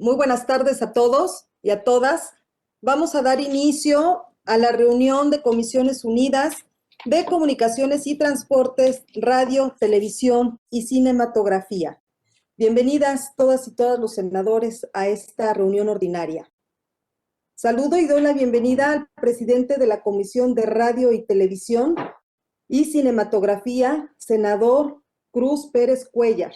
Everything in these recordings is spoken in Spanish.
Muy buenas tardes a todos y a todas. Vamos a dar inicio a la reunión de Comisiones Unidas de Comunicaciones y Transportes, Radio, Televisión y Cinematografía. Bienvenidas todas y todos los senadores a esta reunión ordinaria. Saludo y doy la bienvenida al presidente de la Comisión de Radio y Televisión y Cinematografía, senador Cruz Pérez Cuéllar.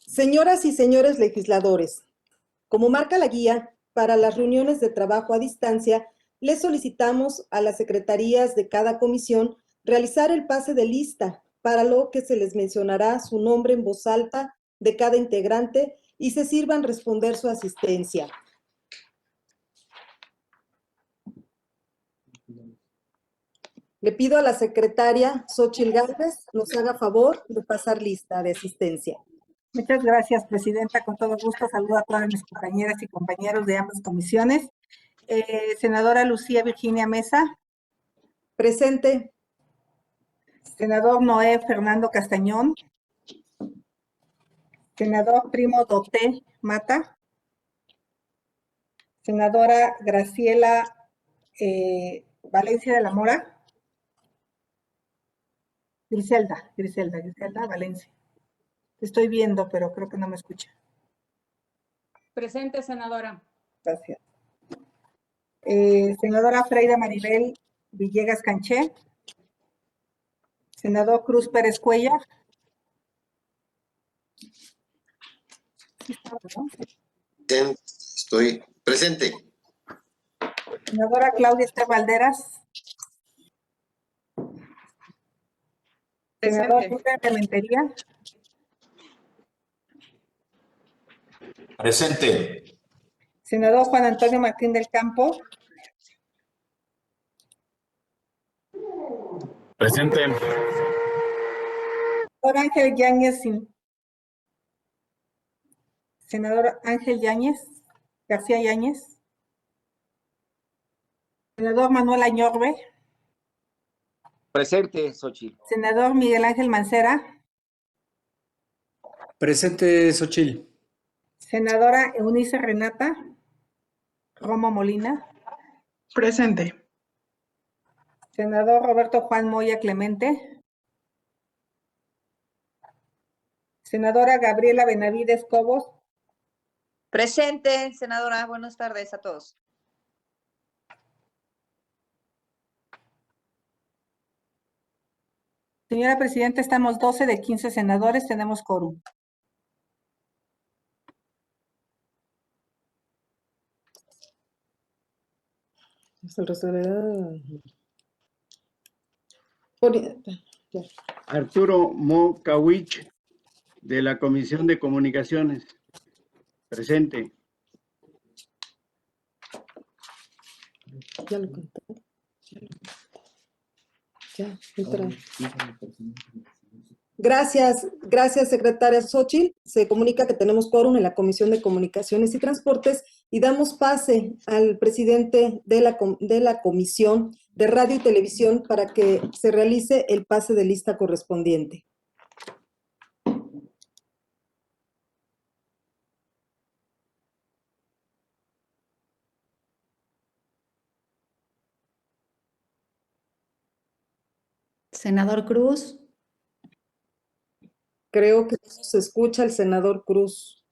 Señoras y señores legisladores, como marca la guía para las reuniones de trabajo a distancia, les solicitamos a las secretarías de cada comisión realizar el pase de lista, para lo que se les mencionará su nombre en voz alta de cada integrante y se sirvan responder su asistencia. Le pido a la secretaria Xóchitl Gálvez nos haga favor de pasar lista de asistencia. Muchas gracias, presidenta. Con todo gusto saludo a todas mis compañeras y compañeros de ambas comisiones. Senadora Lucía Virginia Mesa. Presente. Senador Noé Fernando Castañón. Senador Primo Doté Mata. Senadora Graciela Valencia de la Mora. Griselda Valencia. Te estoy viendo, pero creo que no me escucha. Presente, senadora. Gracias. Senadora Freida Maribel Villegas Canché. Senador Cruz Pérez Cuéllar. Estoy presente. Senadora Claudia Esther Valderas. Senador Julio Rementería. Presente. Senador Juan Antonio Martín del Campo. Presente. Senador Ángel Yáñez. Senador Ángel Yáñez. García Yáñez. Senador Manuel Añorbe. Presente, Xóchitl. Senador Miguel Ángel Mancera. Presente, Xóchitl. Senadora Eunice Renata Romo Molina. Presente. Senador Roberto Juan Moya Clemente. Senadora Gabriela Benavides Cobos. Presente, senadora. Buenas tardes a todos. Señora Presidenta, estamos 12 de 15 senadores, tenemos quórum. Arturo Mocawich, de la Comisión de Comunicaciones. Presente. Ya lo conté. Ya, entra. Gracias, secretaria Xóchitl. Se comunica que tenemos quórum en la Comisión de Comunicaciones y Transportes y damos pase al presidente de la Comisión de Radio y Televisión para que se realice el pase de lista correspondiente. Senador Cruz. Creo que no se escucha el senador Cruz.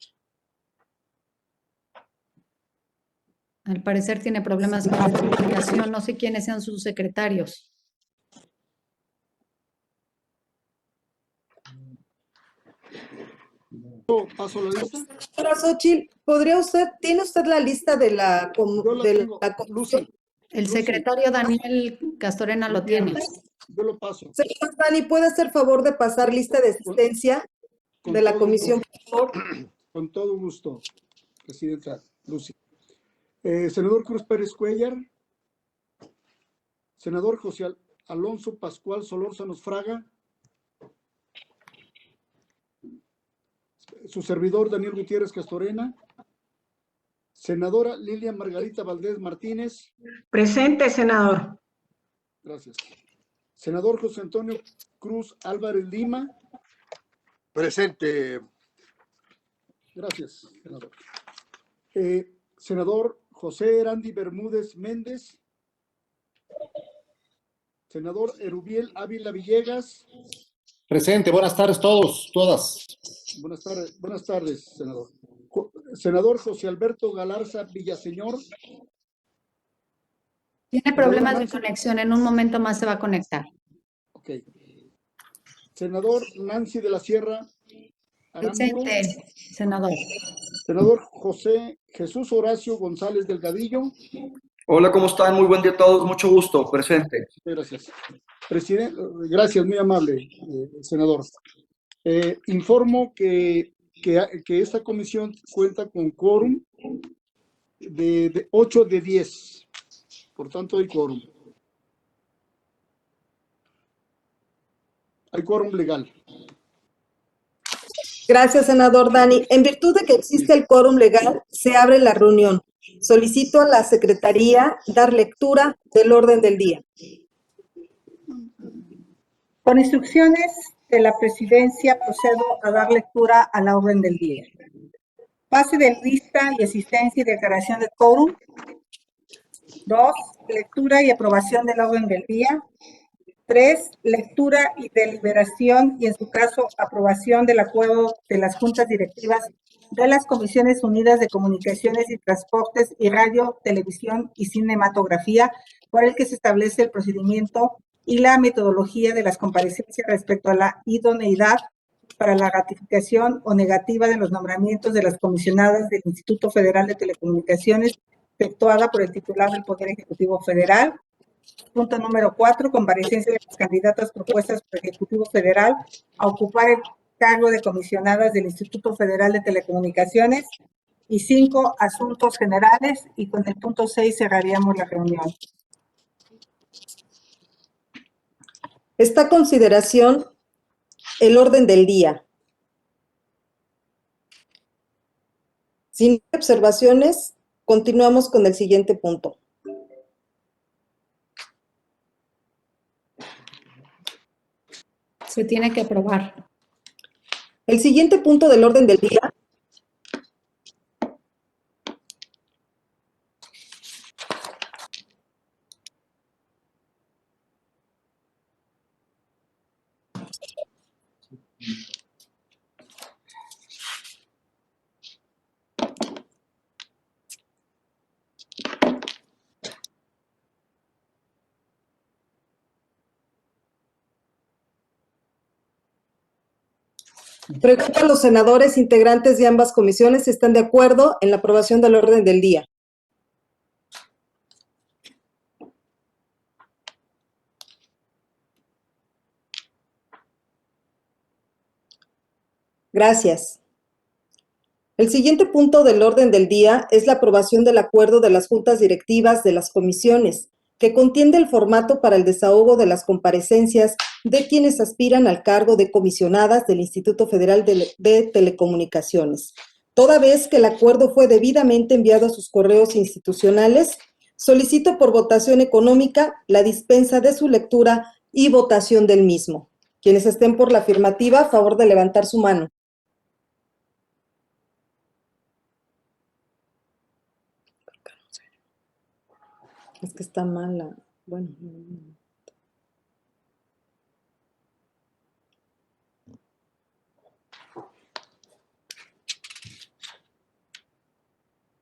Al parecer tiene problemas con la comunicación. No sé quiénes sean sus secretarios. ¿Paso la lista? Señora Xóchitl, ¿tiene usted la lista de la Lucy. El secretario Daniel Castorena lo tiene. Yo lo paso. Señor Dani, ¿puede hacer favor de pasar lista de asistencia de la comisión, por favor? Con todo gusto, Presidenta Lucy. Senador Cruz Pérez Cuéllar. Senador José Alonso Pascual Solórzanos Fraga. Su servidor Daniel Gutiérrez Castorena. Senadora Lilia Margarita Valdés Martínez. Presente, senador. Gracias. Senador José Antonio Cruz Álvarez Lima. Presente. Gracias, senador. Senador José Erandi Bermúdez Méndez. Senador Erubiel Ávila Villegas. Presente, buenas tardes todos, todas. Buenas tardes, senador. Senador José Alberto Galarza Villaseñor. Tiene problemas de conexión, en un momento más se va a conectar. Ok. Senador Nancy de la Sierra Aramburu. Presente, senador. Senador José Jesús Horacio González Delgadillo. Hola, ¿cómo están? Muy buen día a todos, mucho gusto, presente. Gracias. Gracias, muy amable, senador. Informo que esta comisión cuenta con quórum de 8 de 10. Por tanto, hay quórum. Hay quórum legal. Gracias, senador Dani. En virtud de que existe el quórum legal, se abre la reunión. Solicito a la Secretaría dar lectura del orden del día. Con instrucciones de la Presidencia, procedo a dar lectura a la orden del día. Base de lista y asistencia y declaración de quórum. 2. Lectura y aprobación del orden del día. 3. Lectura y deliberación y, en su caso, aprobación del acuerdo de las juntas directivas de las Comisiones Unidas de Comunicaciones y Transportes y Radio, Televisión y Cinematografía, por el que se establece el procedimiento y la metodología de las comparecencias respecto a la idoneidad para la ratificación o negativa de los nombramientos de las comisionadas del Instituto Federal de Telecomunicaciones, efectuada por el titular del Poder Ejecutivo Federal. Punto número 4, comparecencia de las candidatas propuestas por el Ejecutivo Federal a ocupar el cargo de comisionadas del Instituto Federal de Telecomunicaciones. Y 5, asuntos generales, y con el punto 6 cerraríamos la reunión. Está a consideración el orden del día. Sin observaciones, continuamos con el siguiente punto. Se tiene que aprobar. El siguiente punto del orden del día pregunto a los senadores integrantes de ambas comisiones si están de acuerdo en la aprobación del orden del día. Gracias. El siguiente punto del orden del día es la aprobación del acuerdo de las juntas directivas de las comisiones, que contiene el formato para el desahogo de las comparecencias de quienes aspiran al cargo de comisionadas del Instituto Federal de Telecomunicaciones. Toda vez que el acuerdo fue debidamente enviado a sus correos institucionales, solicito por votación económica la dispensa de su lectura y votación del mismo. Quienes estén por la afirmativa, a favor de levantar su mano. Es que está mala. Bueno.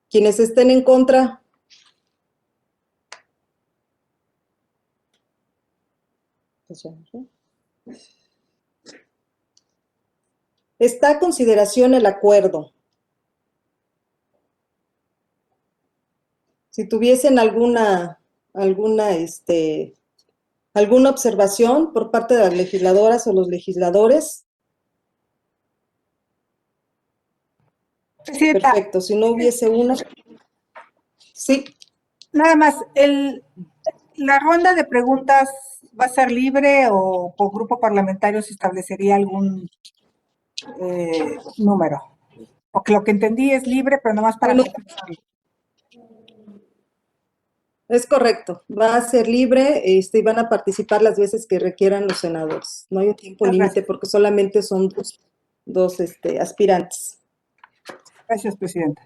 Quienes estén en contra. Está a consideración el acuerdo. Si tuviesen alguna observación por parte de las legisladoras o los legisladores. Presidenta, Perfecto, si no hubiese una. Sí. nada más, la ronda de preguntas va a ser libre o por grupo parlamentario se establecería algún número. Porque lo que entendí es libre, pero nomás para... Es correcto, va a ser libre y van a participar las veces que requieran los senadores. No hay un tiempo límite porque solamente son dos aspirantes. Gracias, Presidenta.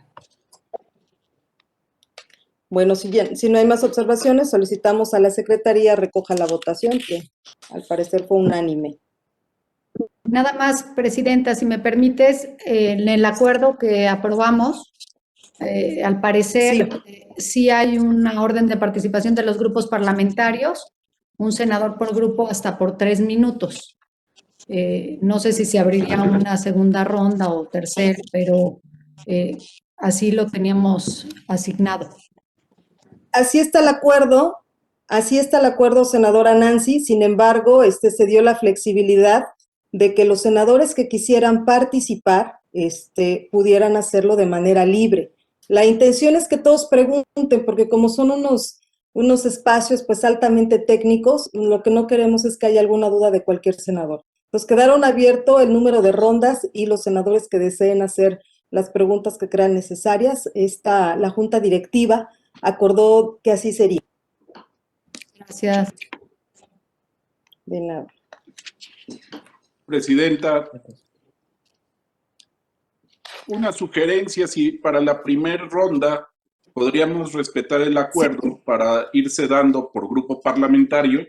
Bueno, si no hay más observaciones, solicitamos a la Secretaría recoja la votación, que al parecer fue unánime. Nada más, Presidenta, si me permites, en el acuerdo que aprobamos, al parecer sí hay una orden de participación de los grupos parlamentarios, un senador por grupo hasta por 3 minutos. No sé si se abriría una segunda ronda o tercera, pero así lo teníamos asignado. Así está el acuerdo, senadora Nancy. Sin embargo, se dio la flexibilidad de que los senadores que quisieran participar, pudieran hacerlo de manera libre. La intención es que todos pregunten, porque como son unos espacios pues altamente técnicos, lo que no queremos es que haya alguna duda de cualquier senador. Pues quedaron abierto el número de rondas y los senadores que deseen hacer las preguntas que crean necesarias, la Junta Directiva acordó que así sería. Gracias. De nada. Presidenta, una sugerencia, si para la primera ronda podríamos respetar el acuerdo para irse dando por grupo parlamentario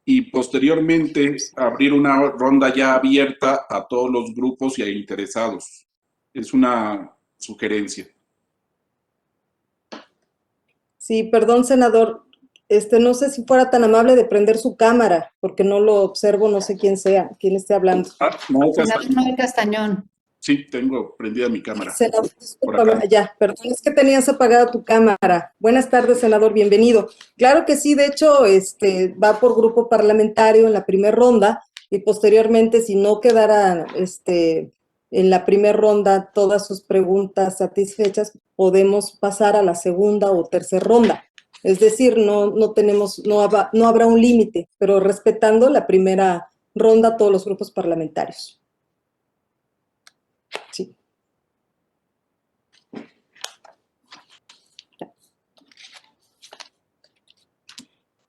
y posteriormente abrir una ronda ya abierta a todos los grupos y a interesados. Es una sugerencia. Sí, perdón, senador. No sé si fuera tan amable de prender su cámara, porque no lo observo, no sé quién esté hablando. Senador Noel Castañón. Sí, tengo prendida mi cámara. Senador, discúlpame, ya, perdón, es que tenías apagada tu cámara. Buenas tardes, senador, bienvenido. Claro que sí, de hecho, va por grupo parlamentario en la primera ronda y posteriormente, si no quedara, en la primera ronda todas sus preguntas satisfechas, podemos pasar a la segunda o tercera ronda. Es decir, no habrá un límite, pero respetando la primera ronda a todos los grupos parlamentarios. Sí.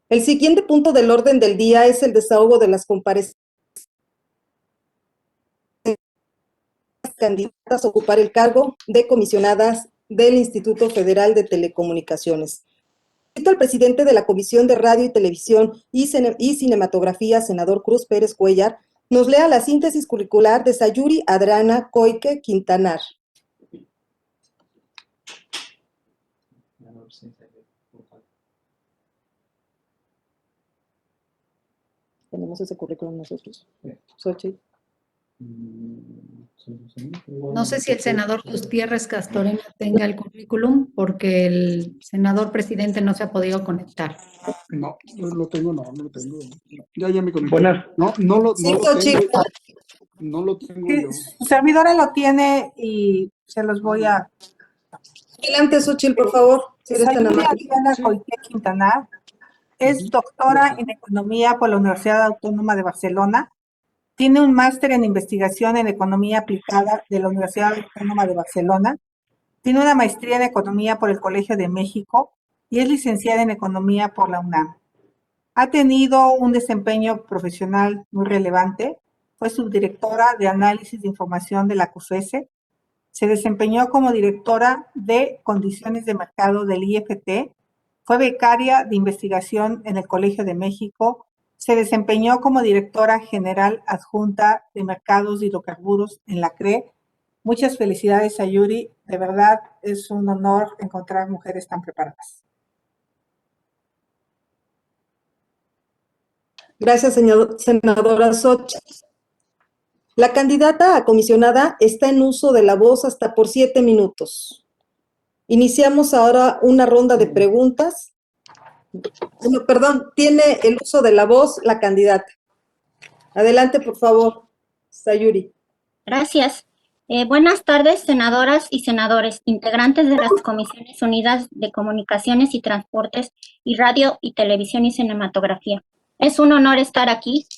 El siguiente punto del orden del día es el desahogo de las comparecencias candidatas a ocupar el cargo de comisionadas del Instituto Federal de Telecomunicaciones. Al presidente de la Comisión de Radio y Televisión y Cinematografía, senador Cruz Pérez Cuellar, nos lea la síntesis curricular de Sayuri Adriana Coike Quintanar. Tenemos ese currículum nosotros. Xochitl. No sé si el senador Gutiérrez Castorena tenga el currículum, porque el senador presidente no se ha podido conectar. No lo tengo. Ya me conecté. Buenas. No lo Xochitl. tengo yo. Su servidora lo tiene y se los voy a... Adelante, Xochitl, por favor. Si eres tan Sayuri amable. Adriana Coike Quintanar es doctora en Economía por la Universidad Autónoma de Barcelona. Tiene un máster en investigación en Economía Aplicada de la Universidad Autónoma de Barcelona. Tiene una maestría en Economía por el Colegio de México y es licenciada en Economía por la UNAM. Ha tenido un desempeño profesional muy relevante. Fue subdirectora de Análisis de Información de la CUFESE. Se desempeñó como directora de Condiciones de Mercado del IFT. Fue becaria de investigación en el Colegio de México. Se desempeñó como directora general adjunta de Mercados de Hidrocarburos en la CRE. Muchas felicidades, Sayuri. De verdad, es un honor encontrar mujeres tan preparadas. Gracias, senadora Xochitl. La candidata a comisionada está en uso de la voz hasta por 7 minutos. Iniciamos ahora una ronda de preguntas. No, perdón, tiene el uso de la voz la candidata. Adelante, por favor, Sayuri. Gracias. Buenas tardes, senadoras y senadores, integrantes de las Comisiones Unidas de Comunicaciones y Transportes y Radio y Televisión y Cinematografía. Es un honor estar aquí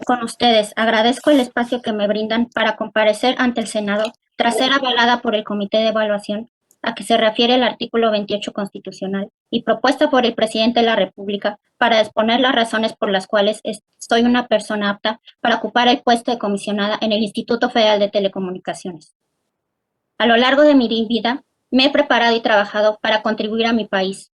con ustedes. Agradezco el espacio que me brindan para comparecer ante el Senado tras ser avalada por el Comité de Evaluación a que se refiere el artículo 28 constitucional y propuesta por el presidente de la República para exponer las razones por las cuales soy una persona apta para ocupar el puesto de comisionada en el Instituto Federal de Telecomunicaciones. A lo largo de mi vida me he preparado y trabajado para contribuir a mi país.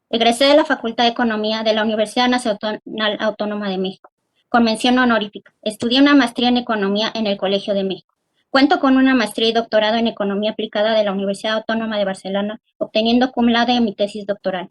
Egresé de la Facultad de Economía de la Universidad Nacional Autónoma de México, con mención honorífica. Estudié una maestría en Economía en el Colegio de México. Cuento con una maestría y doctorado en Economía Aplicada de la Universidad Autónoma de Barcelona, obteniendo cum laude en mi tesis doctoral.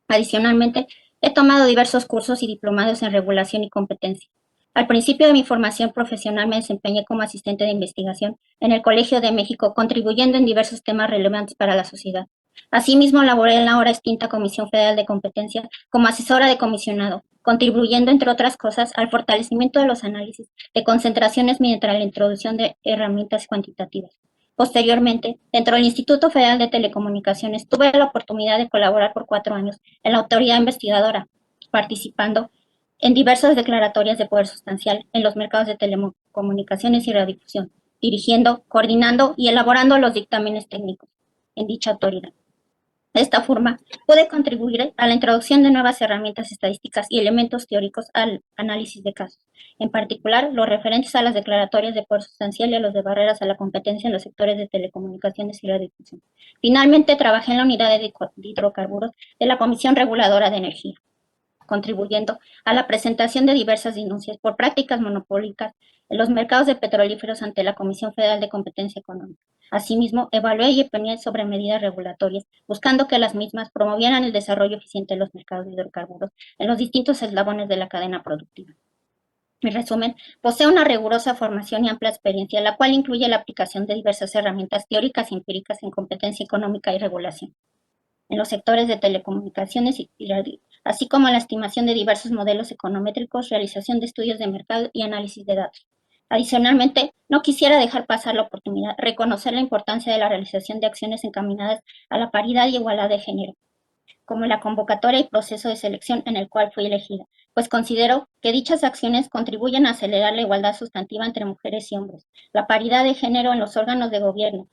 Adicionalmente, he tomado diversos cursos y diplomados en regulación y competencia. Al principio de mi formación profesional me desempeñé como asistente de investigación en el Colegio de México, contribuyendo en diversos temas relevantes para la sociedad. Asimismo, laboré en la ahora extinta Comisión Federal de Competencia como asesora de comisionado, contribuyendo, entre otras cosas, al fortalecimiento de los análisis de concentraciones mediante la introducción de herramientas cuantitativas. Posteriormente, dentro del Instituto Federal de Telecomunicaciones, tuve la oportunidad de colaborar por 4 años en la autoridad investigadora, participando en diversas declaratorias de poder sustancial en los mercados de telecomunicaciones y radiodifusión, dirigiendo, coordinando y elaborando los dictámenes técnicos en dicha autoridad. De esta forma, pude contribuir a la introducción de nuevas herramientas estadísticas y elementos teóricos al análisis de casos, en particular los referentes a las declaratorias de poder sustancial y a los de barreras a la competencia en los sectores de telecomunicaciones y radiodifusión. Finalmente, trabajé en la unidad de hidrocarburos de la Comisión Reguladora de Energía, contribuyendo a la presentación de diversas denuncias por prácticas monopólicas en los mercados de petrolíferos ante la Comisión Federal de Competencia Económica. Asimismo, evalué y opiné sobre medidas regulatorias, buscando que las mismas promovieran el desarrollo eficiente de los mercados de hidrocarburos en los distintos eslabones de la cadena productiva. En resumen, posee una rigurosa formación y amplia experiencia, la cual incluye la aplicación de diversas herramientas teóricas y empíricas en competencia económica y regulación en los sectores de telecomunicaciones y radio, así como la estimación de diversos modelos econométricos, realización de estudios de mercado y análisis de datos. Adicionalmente, no quisiera dejar pasar la oportunidad de reconocer la importancia de la realización de acciones encaminadas a la paridad y igualdad de género, como la convocatoria y proceso de selección en el cual fui elegida, pues considero que dichas acciones contribuyen a acelerar la igualdad sustantiva entre mujeres y hombres, la paridad de género en los órganos de gobierno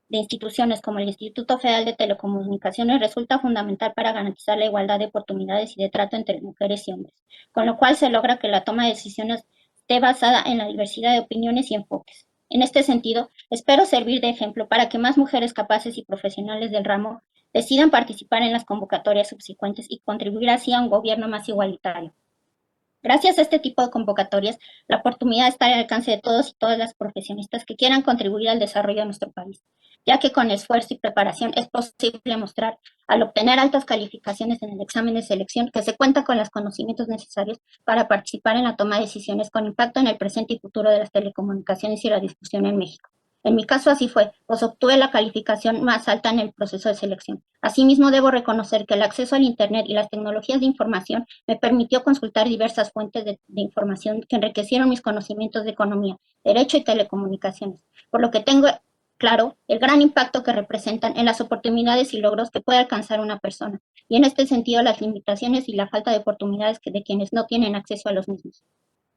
de instituciones como el Instituto Federal de Telecomunicaciones resulta fundamental para garantizar la igualdad de oportunidades y de trato entre mujeres y hombres, con lo cual se logra que la toma de decisiones esté basada en la diversidad de opiniones y enfoques. En este sentido, espero servir de ejemplo para que más mujeres capaces y profesionales del ramo decidan participar en las convocatorias subsecuentes y contribuir así a un gobierno más igualitario. Gracias a este tipo de convocatorias, la oportunidad está al alcance de todos y todas las profesionistas que quieran contribuir al desarrollo de nuestro país, ya que con esfuerzo y preparación es posible mostrar, al obtener altas calificaciones en el examen de selección, que se cuenta con los conocimientos necesarios para participar en la toma de decisiones con impacto en el presente y futuro de las telecomunicaciones y radiodifusión en México. En mi caso así fue, pues obtuve la calificación más alta en el proceso de selección. Asimismo, debo reconocer que el acceso al Internet y las tecnologías de información me permitió consultar diversas fuentes de información que enriquecieron mis conocimientos de economía, derecho y telecomunicaciones, por lo que tengo claro el gran impacto que representan en las oportunidades y logros que puede alcanzar una persona, y en este sentido las limitaciones y la falta de oportunidades de quienes no tienen acceso a los mismos.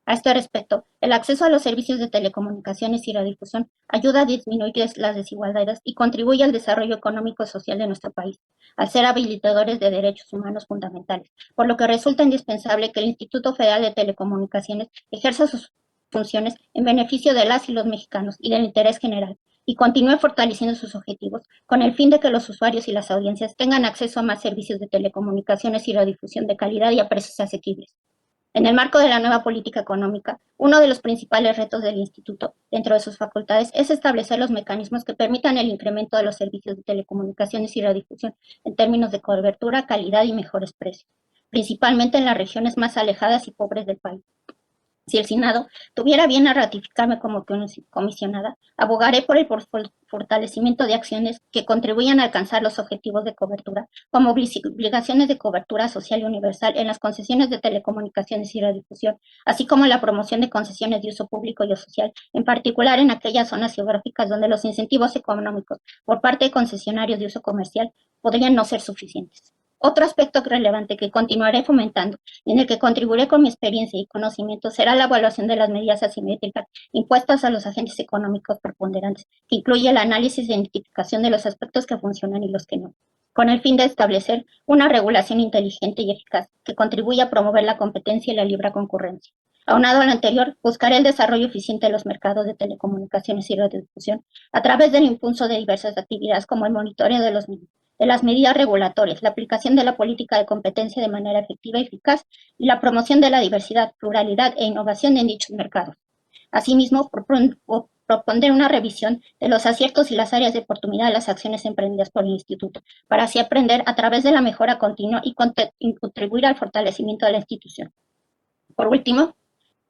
A este respecto, el acceso a los servicios de telecomunicaciones y radiodifusión ayuda a disminuir las desigualdades y contribuye al desarrollo económico y social de nuestro país, al ser habilitadores de derechos humanos fundamentales, por lo que resulta indispensable que el Instituto Federal de Telecomunicaciones ejerza sus funciones en beneficio de las y los mexicanos y del interés general, y continúe fortaleciendo sus objetivos con el fin de que los usuarios y las audiencias tengan acceso a más servicios de telecomunicaciones y radiodifusión de calidad y a precios asequibles. En el marco de la nueva política económica, uno de los principales retos del Instituto, dentro de sus facultades, es establecer los mecanismos que permitan el incremento de los servicios de telecomunicaciones y radiodifusión en términos de cobertura, calidad y mejores precios, principalmente en las regiones más alejadas y pobres del país. Si el Senado tuviera bien a ratificarme como comisionada, abogaré por el fortalecimiento de acciones que contribuyan a alcanzar los objetivos de cobertura, como obligaciones de cobertura social y universal en las concesiones de telecomunicaciones y radiodifusión, así como la promoción de concesiones de uso público y social, en particular en aquellas zonas geográficas donde los incentivos económicos por parte de concesionarios de uso comercial podrían no ser suficientes. Otro aspecto relevante que continuaré fomentando y en el que contribuiré con mi experiencia y conocimiento será la evaluación de las medidas asimétricas impuestas a los agentes económicos preponderantes, que incluye el análisis e identificación de los aspectos que funcionan y los que no, con el fin de establecer una regulación inteligente y eficaz que contribuya a promover la competencia y la libre concurrencia. Aunado a lo anterior, buscaré el desarrollo eficiente de los mercados de telecomunicaciones y radiodifusión a través del impulso de diversas actividades como el monitoreo de las medidas regulatorias, la aplicación de la política de competencia de manera efectiva y eficaz y la promoción de la diversidad, pluralidad e innovación en dichos mercados. Asimismo, propondré una revisión de los aciertos y las áreas de oportunidad de las acciones emprendidas por el Instituto, para así aprender a través de la mejora continua y contribuir al fortalecimiento de la institución. Por último,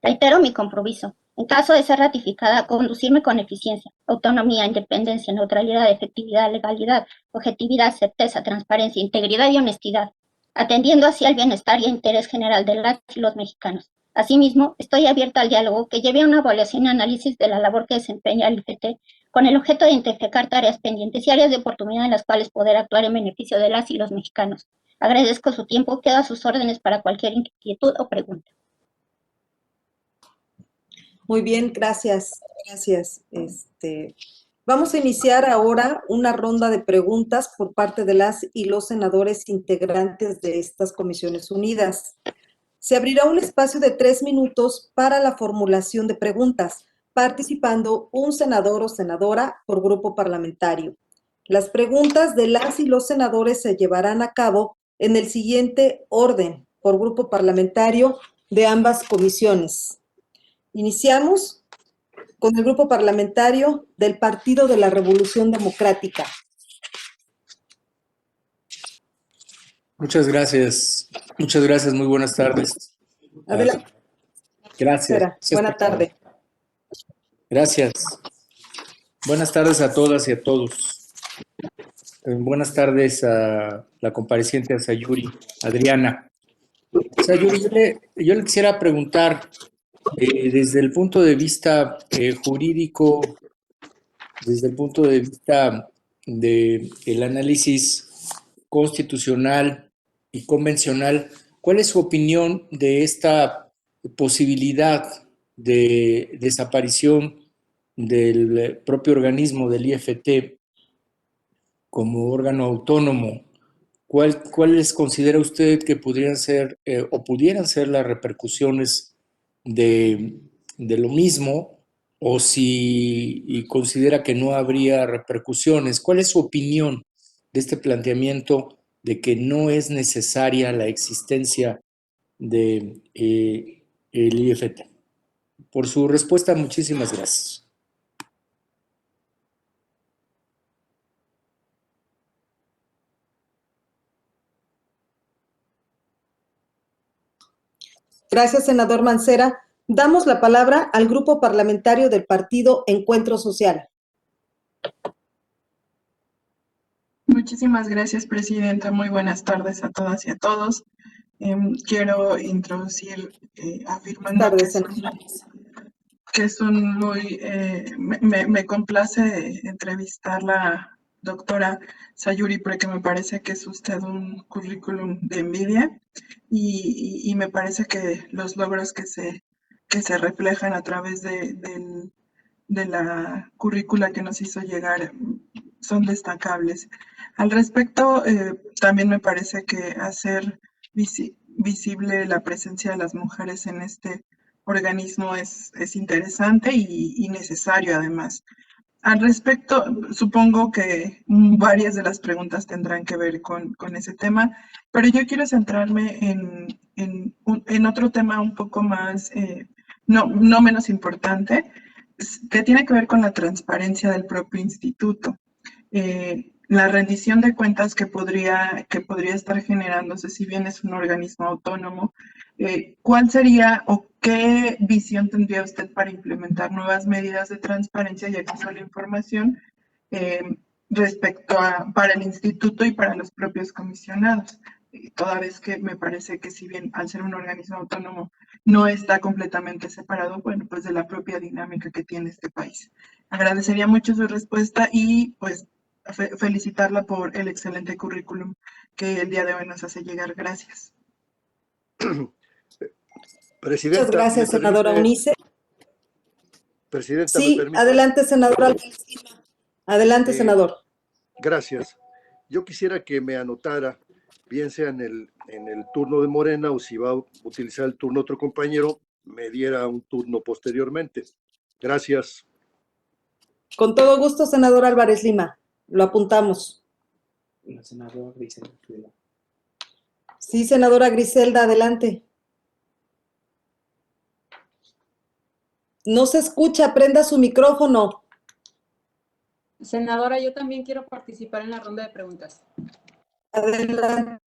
reitero mi compromiso, en caso de ser ratificada, a conducirme con eficiencia, autonomía, independencia, neutralidad, efectividad, legalidad, objetividad, certeza, transparencia, integridad y honestidad, atendiendo así al bienestar y interés general de las y los mexicanos. Asimismo, estoy abierta al diálogo que lleve a una evaluación y análisis de la labor que desempeña el IFT con el objeto de identificar tareas pendientes y áreas de oportunidad en las cuales poder actuar en beneficio de las y los mexicanos. Agradezco su tiempo, quedo a sus órdenes para cualquier inquietud o pregunta. Muy bien, gracias. Vamos a iniciar ahora una ronda de preguntas por parte de las y los senadores integrantes de estas comisiones unidas. Se abrirá un espacio de 3 minutos para la formulación de preguntas, participando un senador o senadora por grupo parlamentario. Las preguntas de las y los senadores se llevarán a cabo en el siguiente orden, por grupo parlamentario de ambas comisiones. Iniciamos con el grupo parlamentario del Partido de la Revolución Democrática. Muchas gracias, muy buenas tardes. Adelante. Gracias. Buena tarde. Gracias. Buenas tardes a todas y a todos. Buenas tardes a la compareciente a Sayuri, Adriana. Sayuri, yo le quisiera preguntar, desde el punto de vista jurídico, desde el punto de vista del análisis constitucional y convencional, ¿cuál es su opinión de esta posibilidad de desaparición del propio organismo del IFT como órgano autónomo? ¿Cuáles considera usted que podrían ser o pudieran ser las repercusiones de lo mismo, o si considera que no habría repercusiones? ¿Cuál es su opinión de este planteamiento de que no es necesaria la existencia de el IFT? Por su respuesta, muchísimas gracias. Gracias, senador Mancera. Damos la palabra al grupo parlamentario del Partido Encuentro Social. Muchísimas gracias, presidenta. Muy buenas tardes a todas y a todos. Quiero introducir afirmando que es un muy... me complace entrevistar la doctora Sayuri, porque me parece que es usted un currículum de envidia y me parece que los logros que se reflejan a través de la currícula que nos hizo llegar son destacables. Al respecto, también me parece que hacer visible la presencia de las mujeres en este organismo es interesante y necesario además. Al respecto, supongo que varias de las preguntas tendrán que ver con ese tema, pero yo quiero centrarme en otro tema un poco más, no menos importante, que tiene que ver con la transparencia del propio instituto. La rendición de cuentas que podría estar generándose, si bien es un organismo autónomo, ¿cuál sería o qué visión tendría usted para implementar nuevas medidas de transparencia y acceso a la información para el instituto y para los propios comisionados? Toda vez que me parece que, si bien al ser un organismo autónomo no está completamente separado, bueno, pues de la propia dinámica que tiene este país. Agradecería mucho su respuesta y pues felicitarla por el excelente currículum que el día de hoy nos hace llegar. Gracias. Presidenta, muchas gracias, senadora Unice. Presidenta, sí, adelante, senadora. Adelante, senador. Gracias. Yo quisiera que me anotara, bien sea en el turno de Morena o si va a utilizar el turno otro compañero, me diera un turno posteriormente. Gracias. Con todo gusto, senador Álvarez Lima. Lo apuntamos. La senadora Griselda. Sí, senadora Griselda, adelante. No se escucha, prenda su micrófono. Senadora, yo también quiero participar en la ronda de preguntas. Adelante,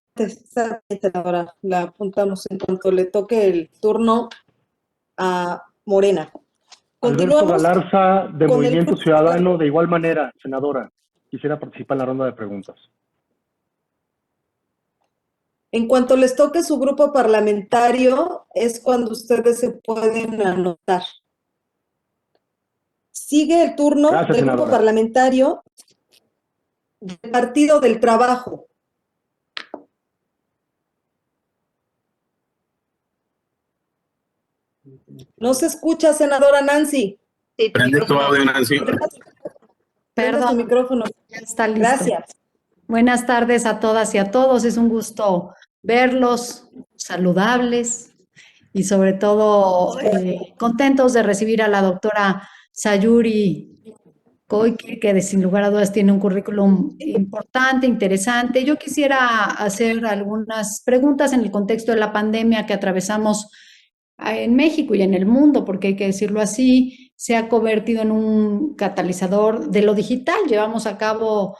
senadora. La apuntamos en cuanto le toque el turno a Morena. Alberto Continuamos Galarza, de con el Movimiento grupo Ciudadano, de igual manera, senadora, quisiera participar en la ronda de preguntas. En cuanto les toque su grupo parlamentario, es cuando ustedes se pueden anotar. Sigue el turno Gracias, del grupo senadora. parlamentario del Partido del Trabajo. No se escucha, senadora Nancy. Sí, Prende tu audio, Nancy. Prenda su Perdón, micrófono. ya está listo. Gracias. Buenas tardes a todas y a todos. Es un gusto verlos saludables y sobre todo contentos de recibir a la doctora Sayuri Koike, que sin lugar a dudas tiene un currículum importante, interesante. Yo quisiera hacer algunas preguntas en el contexto de la pandemia que atravesamos en México y en el mundo, porque hay que decirlo así, se ha convertido en un catalizador de lo digital. Llevamos a cabo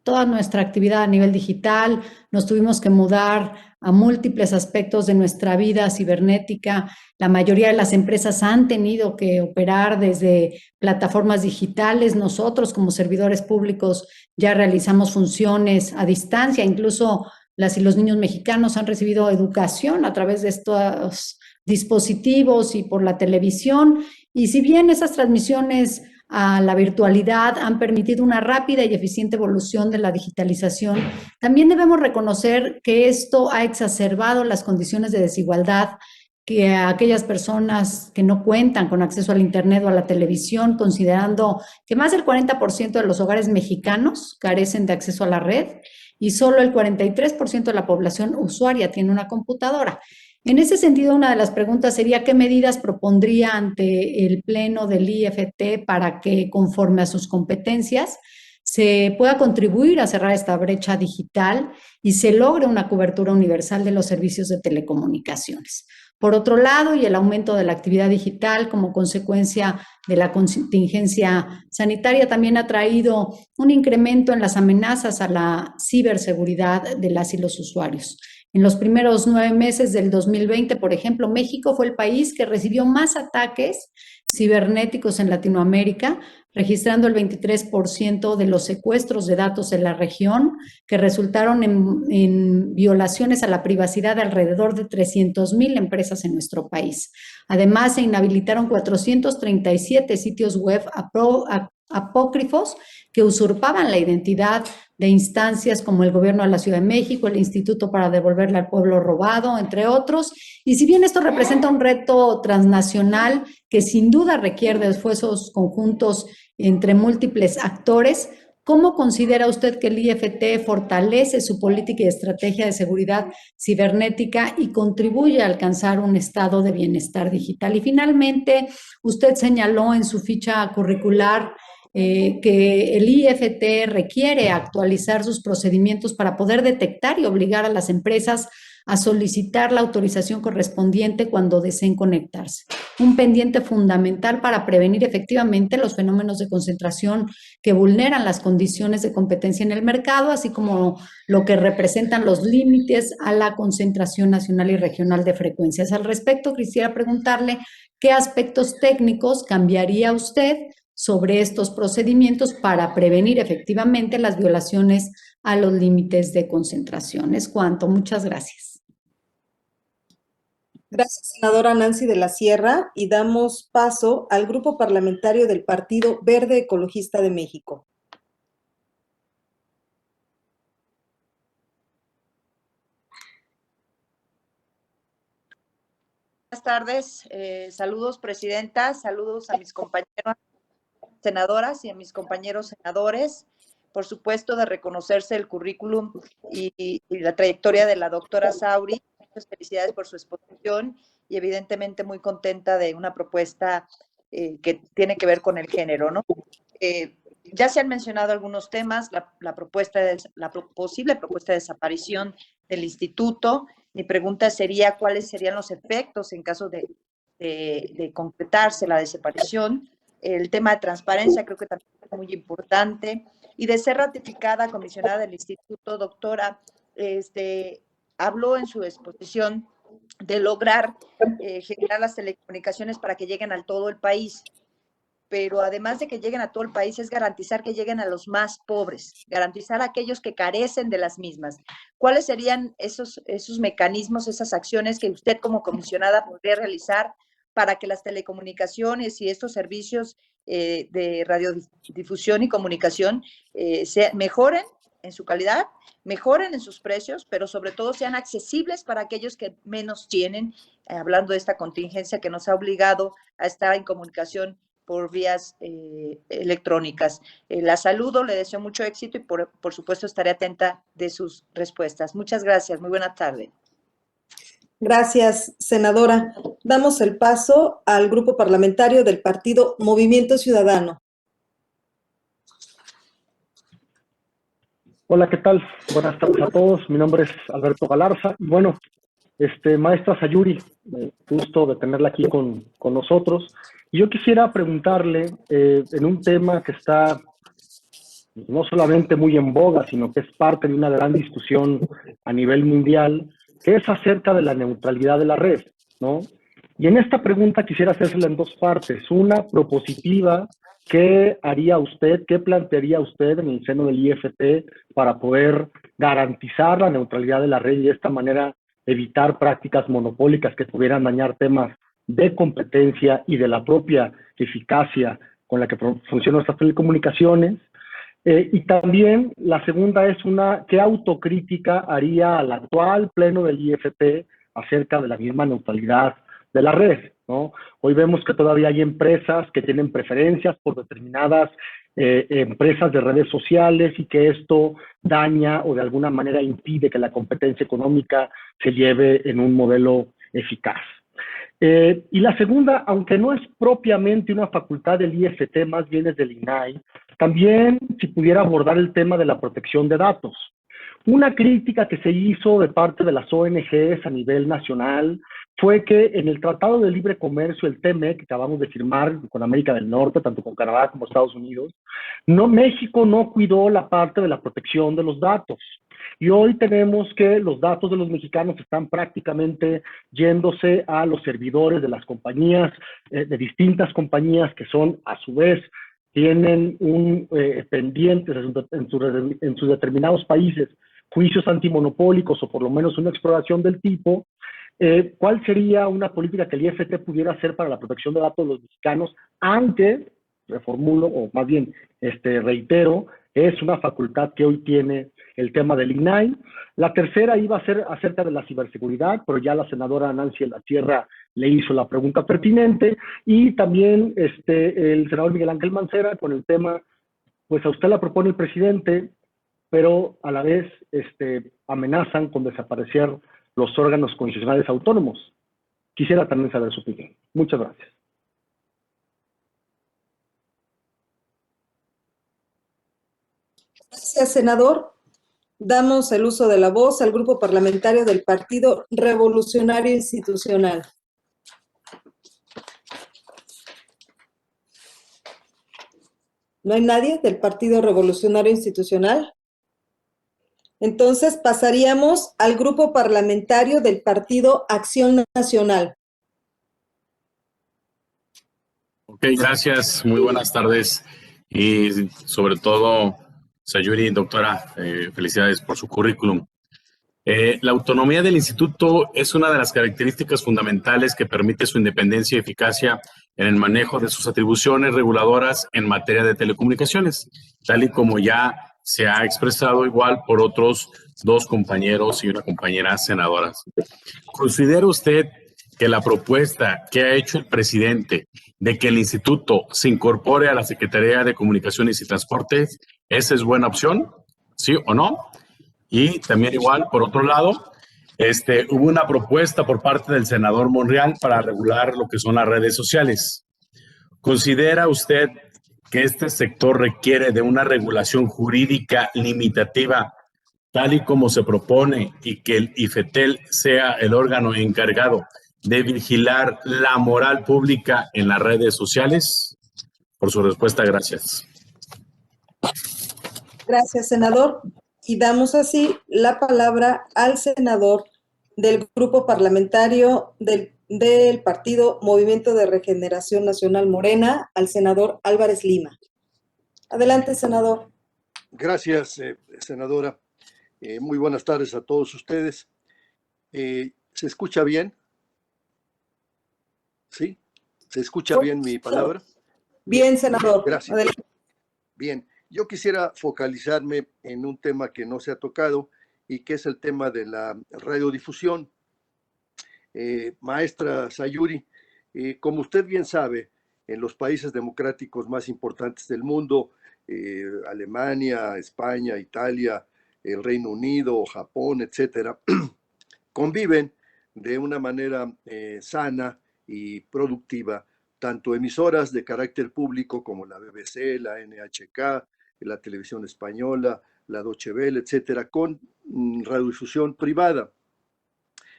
toda nuestra actividad a nivel digital, nos tuvimos que mudar a múltiples aspectos de nuestra vida cibernética. La mayoría de las empresas han tenido que operar desde plataformas digitales. Nosotros como servidores públicos ya realizamos funciones a distancia, incluso las y los niños mexicanos han recibido educación a través de estos dispositivos y por la televisión. Y si bien esas transmisiones a la virtualidad han permitido una rápida y eficiente evolución de la digitalización, también debemos reconocer que esto ha exacerbado las condiciones de desigualdad que a aquellas personas que no cuentan con acceso al Internet o a la televisión, considerando que más del 40% de los hogares mexicanos carecen de acceso a la red y solo el 43% de la población usuaria tiene una computadora. En ese sentido, una de las preguntas sería ¿qué medidas propondría ante el Pleno del IFT para que, conforme a sus competencias, se pueda contribuir a cerrar esta brecha digital y se logre una cobertura universal de los servicios de telecomunicaciones? Por otro lado, y el aumento de la actividad digital como consecuencia de la contingencia sanitaria también ha traído un incremento en las amenazas a la ciberseguridad de las y los usuarios. En los primeros 9 meses del 2020, por ejemplo, México fue el país que recibió más ataques cibernéticos en Latinoamérica, registrando el 23% de los secuestros de datos en la región, que resultaron en violaciones a la privacidad de alrededor de 300,000 empresas en nuestro país. Además, se inhabilitaron 437 sitios web apócrifos que usurpaban la identidad de instancias como el Gobierno de la Ciudad de México, el Instituto para Devolverle al Pueblo Robado, entre otros. Y si bien esto representa un reto transnacional que sin duda requiere de esfuerzos conjuntos entre múltiples actores, ¿cómo considera usted que el IFT fortalece su política y estrategia de seguridad cibernética y contribuye a alcanzar un estado de bienestar digital? Y finalmente, usted señaló en su ficha curricular que el IFT requiere actualizar sus procedimientos para poder detectar y obligar a las empresas a solicitar la autorización correspondiente cuando deseen conectarse. Un pendiente fundamental para prevenir efectivamente los fenómenos de concentración que vulneran las condiciones de competencia en el mercado, así como lo que representan los límites a la concentración nacional y regional de frecuencias. Al respecto, quisiera preguntarle qué aspectos técnicos cambiaría usted sobre estos procedimientos para prevenir efectivamente las violaciones a los límites de concentración. Es cuanto. Muchas gracias. Gracias, senadora Nancy de la Sierra, y damos paso al grupo parlamentario del Partido Verde Ecologista de México. Buenas tardes, saludos presidenta, saludos a mis compañeras senadoras y a mis compañeros senadores. Por supuesto, de reconocerse el currículum y la trayectoria de la doctora Sauri, muchas felicidades por su exposición y evidentemente muy contenta de una propuesta que tiene que ver con el género, ¿no? Ya se han mencionado algunos temas, la posible propuesta de desaparición del instituto. Mi pregunta sería, ¿cuáles serían los efectos en caso de concretarse la desaparición? El tema de transparencia creo que también es muy importante. Y de ser ratificada comisionada del instituto, doctora, habló en su exposición de lograr generar las telecomunicaciones para que lleguen a todo el país. Pero además de que lleguen a todo el país, es garantizar que lleguen a los más pobres, garantizar a aquellos que carecen de las mismas. ¿Cuáles serían esos mecanismos, esas acciones que usted como comisionada podría realizar para que las telecomunicaciones y estos servicios de radiodifusión y comunicación mejoren en su calidad, mejoren en sus precios, pero sobre todo sean accesibles para aquellos que menos tienen, hablando de esta contingencia que nos ha obligado a estar en comunicación por vías electrónicas? La saludo, le deseo mucho éxito y por supuesto estaré atenta de sus respuestas. Muchas gracias, muy buena tarde. Gracias, senadora. Damos el paso al grupo parlamentario del partido Movimiento Ciudadano. Hola, ¿qué tal? Buenas tardes a todos. Mi nombre es Alberto Galarza. Y bueno, maestra Sayuri, gusto de tenerla aquí con nosotros. Y yo quisiera preguntarle en un tema que está no solamente muy en boga, sino que es parte de una gran discusión a nivel mundial, que es acerca de la neutralidad de la red, ¿no? Y en esta pregunta quisiera hacérsela en dos partes. Una propositiva, ¿qué haría usted, qué plantearía usted en el seno del IFT para poder garantizar la neutralidad de la red y de esta manera evitar prácticas monopólicas que pudieran dañar temas de competencia y de la propia eficacia con la que funcionan nuestras telecomunicaciones? Y también la segunda es ¿qué autocrítica haría al actual pleno del IFT acerca de la misma neutralidad de la red, ¿no? Hoy vemos que todavía hay empresas que tienen preferencias por determinadas empresas de redes sociales y que esto daña o de alguna manera impide que la competencia económica se lleve en un modelo eficaz. Y la segunda, aunque no es propiamente una facultad del IFT, más bien es del INAI, también si pudiera abordar el tema de la protección de datos. Una crítica que se hizo de parte de las ONGs a nivel nacional fue que en el Tratado de Libre Comercio, el TMEC, que acabamos de firmar con América del Norte, tanto con Canadá como Estados Unidos, México no cuidó la parte de la protección de los datos. Y hoy tenemos que los datos de los mexicanos están prácticamente yéndose a los servidores de las compañías, de distintas compañías que son, a su vez, tienen pendientes en sus determinados países juicios antimonopólicos o por lo menos una exploración del tipo. ¿Cuál sería una política que el IFT pudiera hacer para la protección de datos de los mexicanos? Aunque, reformulo, o más bien reitero, es una facultad que hoy tiene el tema del INAI. La tercera iba a ser acerca de la ciberseguridad, pero ya la senadora Nancy de la Sierra le hizo la pregunta pertinente. Y también el senador Miguel Ángel Mancera con el tema, pues a usted la propone el presidente, pero a la vez amenazan con desaparecer los órganos constitucionales autónomos. Quisiera también saber su opinión. Muchas gracias. Gracias, senador. Damos el uso de la voz al grupo parlamentario del Partido Revolucionario Institucional. ¿No hay nadie del Partido Revolucionario Institucional? Entonces pasaríamos al grupo parlamentario del Partido Acción Nacional. Ok, gracias. Muy buenas tardes. Y sobre todo, Sayuri, doctora, felicidades por su currículum. La autonomía del instituto es una de las características fundamentales que permite su independencia y eficacia en el manejo de sus atribuciones reguladoras en materia de telecomunicaciones, tal y como ya se ha expresado igual por otros dos compañeros y una compañera senadoras. ¿Considera usted que la propuesta que ha hecho el presidente de que el instituto se incorpore a la Secretaría de Comunicaciones y Transportes, esa es buena opción? ¿Sí o no? Y también igual, por otro lado, Hubo una propuesta por parte del senador Monreal para regular lo que son las redes sociales. ¿Considera usted que este sector requiere de una regulación jurídica limitativa, tal y como se propone, y que el IFETEL sea el órgano encargado de vigilar la moral pública en las redes sociales? Por su respuesta, gracias. Gracias, senador. Y damos así la palabra al senador del Grupo Parlamentario del Partido Movimiento de Regeneración Nacional Morena, al senador Álvarez Lima. Adelante, senador. Gracias, senadora. Muy buenas tardes a todos ustedes. ¿Se escucha bien? ¿Sí? ¿Se escucha bien mi palabra? Bien, senador. Gracias. Adelante. Bien, yo quisiera focalizarme en un tema que no se ha tocado y que es el tema de la radiodifusión. Maestra Sayuri, como usted bien sabe, en los países democráticos más importantes del mundo, Alemania, España, Italia, el Reino Unido, Japón, etcétera, conviven de una manera sana y productiva tanto emisoras de carácter público como la BBC, la NHK, la Televisión Española, la Deutsche Welle, etcétera, con radiodifusión privada.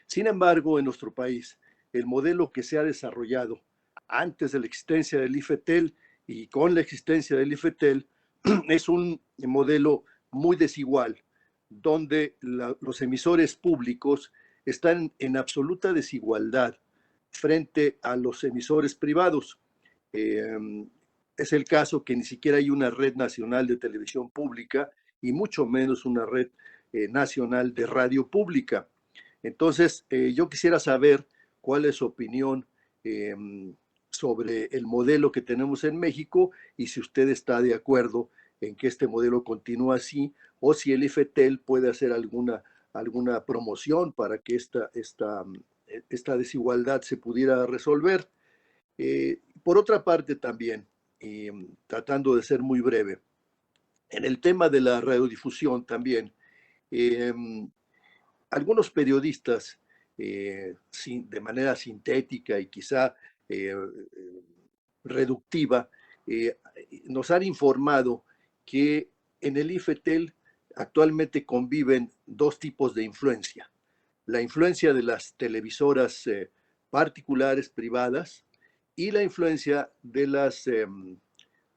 Sin embargo, en nuestro país, el modelo que se ha desarrollado antes de la existencia del IFETEL y con la existencia del IFETEL es un modelo muy desigual, donde los emisores públicos están en absoluta desigualdad frente a los emisores privados. Es el caso que ni siquiera hay una red nacional de televisión pública y mucho menos una red nacional de radio pública. Entonces, yo quisiera saber cuál es su opinión sobre el modelo que tenemos en México y si usted está de acuerdo en que este modelo continúe así o si el IFETEL puede hacer alguna promoción para que esta desigualdad se pudiera resolver. Por otra parte también, tratando de ser muy breve, en el tema de la radiodifusión también, algunos periodistas de manera sintética y quizá reductiva nos han informado que en el IFETEL actualmente conviven dos tipos de influencia. La influencia de las televisoras particulares privadas y la influencia de las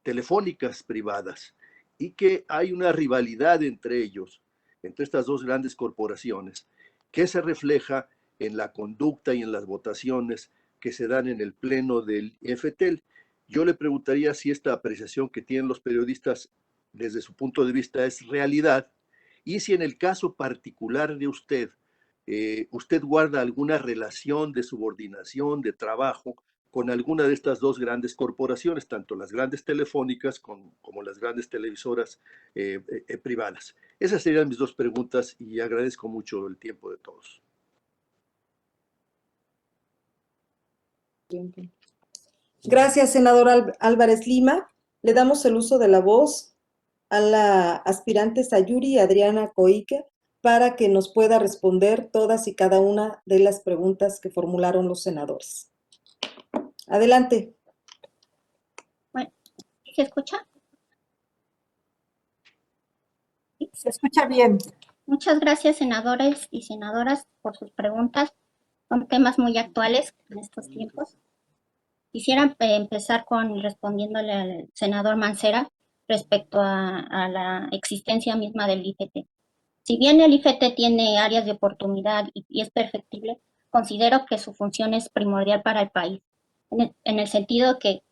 telefónicas privadas, y que hay una rivalidad entre ellos, entre estas dos grandes corporaciones, que se refleja en la conducta y en las votaciones que se dan en el pleno del IFETEL. Yo le preguntaría si esta apreciación que tienen los periodistas desde su punto de vista es realidad, y si en el caso particular de usted, usted guarda alguna relación de subordinación, de trabajo, con alguna de estas dos grandes corporaciones, tanto las grandes telefónicas como las grandes televisoras privadas. Esas serían mis dos preguntas y agradezco mucho el tiempo de todos. Gracias, senador Álvarez Lima. Le damos el uso de la voz a la aspirante Sayuri Adriana Coique para que nos pueda responder todas y cada una de las preguntas que formularon los senadores. Adelante. Bueno, ¿se escucha? Se escucha bien. Muchas gracias, senadores y senadoras, por sus preguntas. Son temas muy actuales en estos tiempos. Quisiera empezar respondiéndole al senador Mancera respecto a la existencia misma del IFETEL. Si bien el IFETEL tiene áreas de oportunidad y es perfectible, considero que su función es primordial para el país, en el sentido que,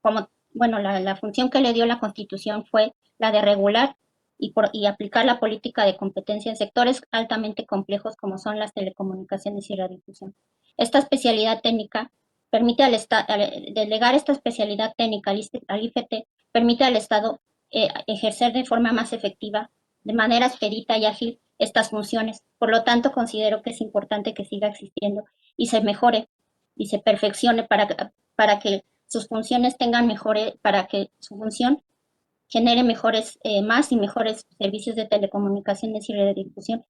la función que le dio la Constitución fue la de regular y aplicar la política de competencia en sectores altamente complejos como son las telecomunicaciones y radiodifusión. Esta especialidad técnica permite delegar esta especialidad técnica al IFETEL, permite al Estado ejercer de forma más efectiva, de manera expedita y ágil estas funciones. Por lo tanto, considero que es importante que siga existiendo y se mejore y se perfeccione para que sus funciones para que su función genere más y mejores servicios de telecomunicaciones y radiodifusión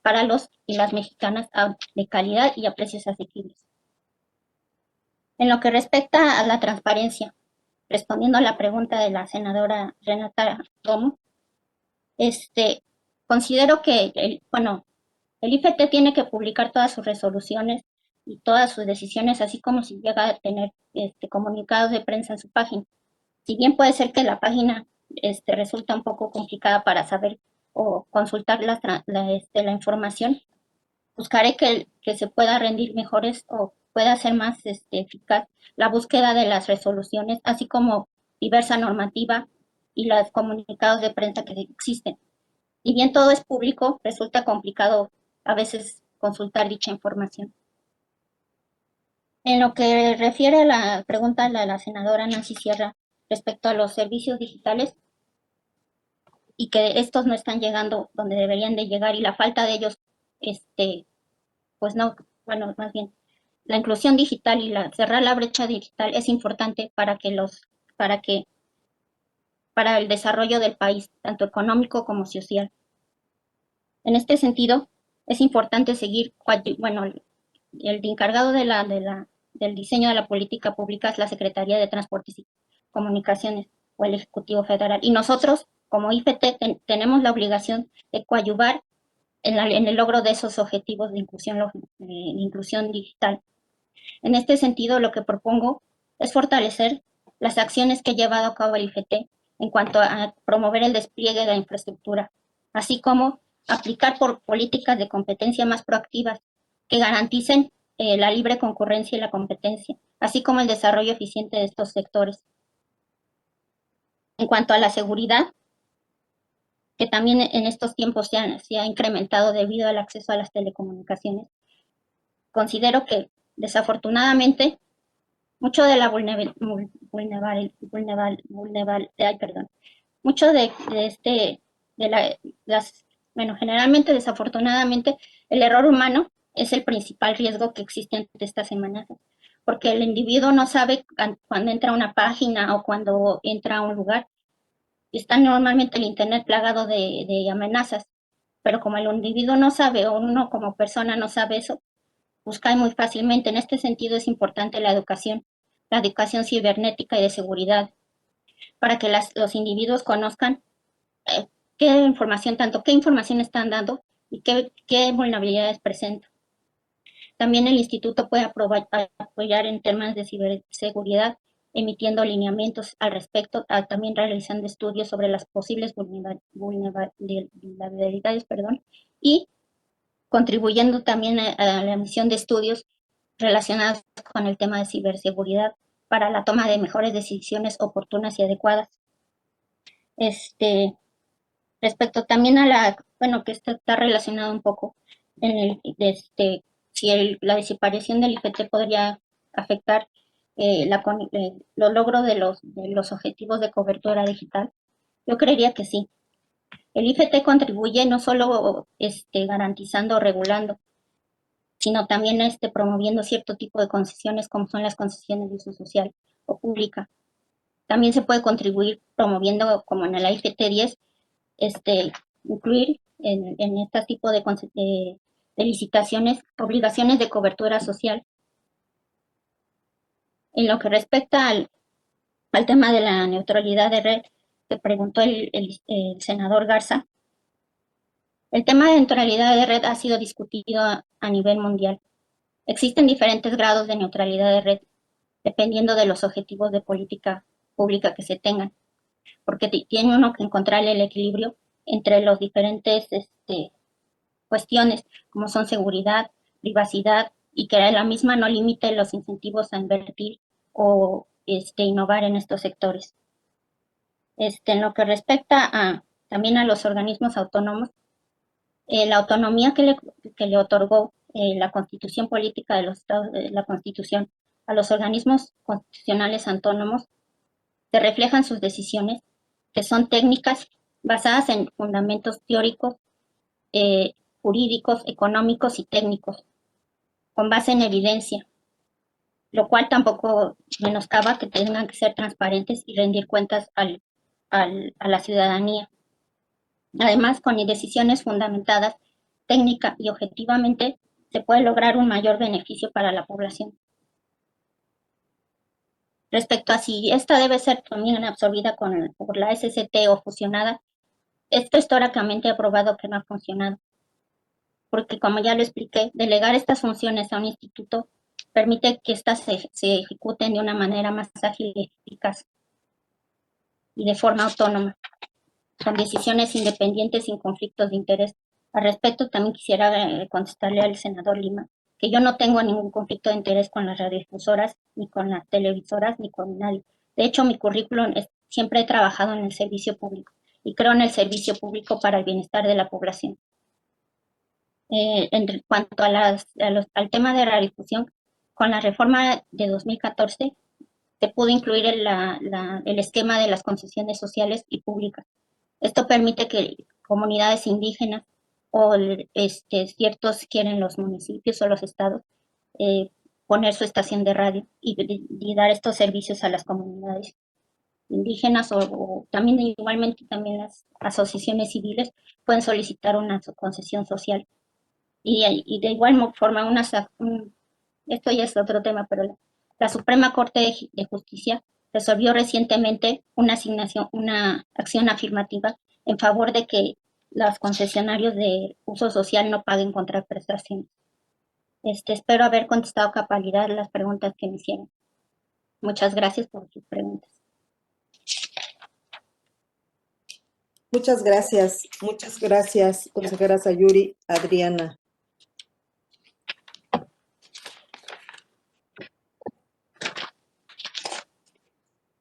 para los y las mexicanas de calidad y a precios asequibles. En lo que respecta a la transparencia, respondiendo a la pregunta de la senadora Renata Romo, considero que el IFT tiene que publicar todas sus resoluciones y todas sus decisiones, así como si llega a tener comunicados de prensa en su página. Si bien puede ser que la página resulta un poco complicada para saber o consultar la información, buscaré que se pueda rendir mejores o pueda ser más eficaz la búsqueda de las resoluciones, así como diversa normativa y los comunicados de prensa que existen. Si bien todo es público, resulta complicado a veces consultar dicha información. En lo que refiere a la pregunta de la senadora Nancy Sierra respecto a los servicios digitales y que estos no están llegando donde deberían de llegar y la falta de ellos, pues no, bueno, más bien, la inclusión digital y cerrar la brecha digital es importante para el desarrollo del país, tanto económico como social. En este sentido, es importante seguir, el encargado del diseño de la política pública es la Secretaría de Transportes y Comunicaciones o el Ejecutivo Federal. Y nosotros, como IFT, tenemos la obligación de coadyuvar en el logro de esos objetivos de inclusión digital. En este sentido, lo que propongo es fortalecer las acciones que ha llevado a cabo el IFT en cuanto a promover el despliegue de la infraestructura, así como aplicar por políticas de competencia más proactivas que garanticen la libre concurrencia y la competencia, así como el desarrollo eficiente de estos sectores. En cuanto a la seguridad, que también en estos tiempos se ha incrementado debido al acceso a las telecomunicaciones, considero que desafortunadamente mucho de la generalmente desafortunadamente el error humano es el principal riesgo que existe ante estas amenazas, porque el individuo no sabe cuando entra a una página o cuando entra a un lugar. Está normalmente el internet plagado de amenazas, pero como el individuo no sabe o uno como persona no sabe eso, pues cae muy fácilmente. En este sentido es importante la educación cibernética y de seguridad, para que los individuos conozcan qué información están dando y qué vulnerabilidades presentan. También el instituto puede apoyar en temas de ciberseguridad, emitiendo lineamientos al respecto, también realizando estudios sobre las posibles vulnerabilidades, y contribuyendo también a la emisión de estudios relacionados con el tema de ciberseguridad para la toma de mejores decisiones oportunas y adecuadas. Respecto también a que esto está relacionado un poco si la desaparición del IFT podría afectar los logros de los objetivos de cobertura digital. Yo creería que sí. El IFT contribuye no solo garantizando o regulando, sino también promoviendo cierto tipo de concesiones como son las concesiones de uso social o pública. También se puede contribuir promoviendo, como en el IFT 10, incluir en este tipo de licitaciones obligaciones de cobertura social. En lo que respecta al tema de la neutralidad de red, que preguntó el senador Garza, el tema de neutralidad de red ha sido discutido a nivel mundial. Existen diferentes grados de neutralidad de red, dependiendo de los objetivos de política pública que se tengan, porque tiene uno que encontrar el equilibrio entre los diferentes cuestiones, como son seguridad, privacidad, y que la misma no limite los incentivos a invertir o innovar en estos sectores. En lo que respecta también a los organismos autónomos, la autonomía que le otorgó la Constitución Política de los Estados, la Constitución, a los organismos constitucionales autónomos, se reflejan sus decisiones, que son técnicas basadas en fundamentos teóricos, jurídicos, económicos y técnicos, con base en evidencia, lo cual tampoco menoscaba que tengan que ser transparentes y rendir cuentas a la ciudadanía. Además, con decisiones fundamentadas técnica y objetivamente, se puede lograr un mayor beneficio para la población. Respecto a si esta debe ser también absorbida por la SCT o fusionada, esto históricamente ha probado que no ha funcionado, porque como ya lo expliqué, delegar estas funciones a un instituto permite que éstas se ejecuten de una manera más ágil y eficaz y de forma autónoma, con decisiones independientes sin conflictos de interés. Al respecto, también quisiera contestarle al senador Lima que yo no tengo ningún conflicto de interés con las radiodifusoras, ni con las televisoras, ni con nadie. De hecho, mi currículum siempre he trabajado en el servicio público y creo en el servicio público para el bienestar de la población. En cuanto al tema de radiodifusión, con la reforma de 2014 se pudo incluir el esquema de las concesiones sociales y públicas. Esto permite que comunidades indígenas o ciertos quieren los municipios o los estados poner su estación de radio y dar estos servicios a las comunidades indígenas o también igualmente también las asociaciones civiles pueden solicitar una concesión social y de igual forma esto ya es otro tema, pero la Suprema Corte de Justicia resolvió recientemente una acción afirmativa en favor de que los concesionarios de uso social no paguen contraprestaciones. Espero haber contestado a cabalidad las preguntas que me hicieron. Muchas gracias por sus preguntas. Muchas gracias, consejera Sayuri. Adriana.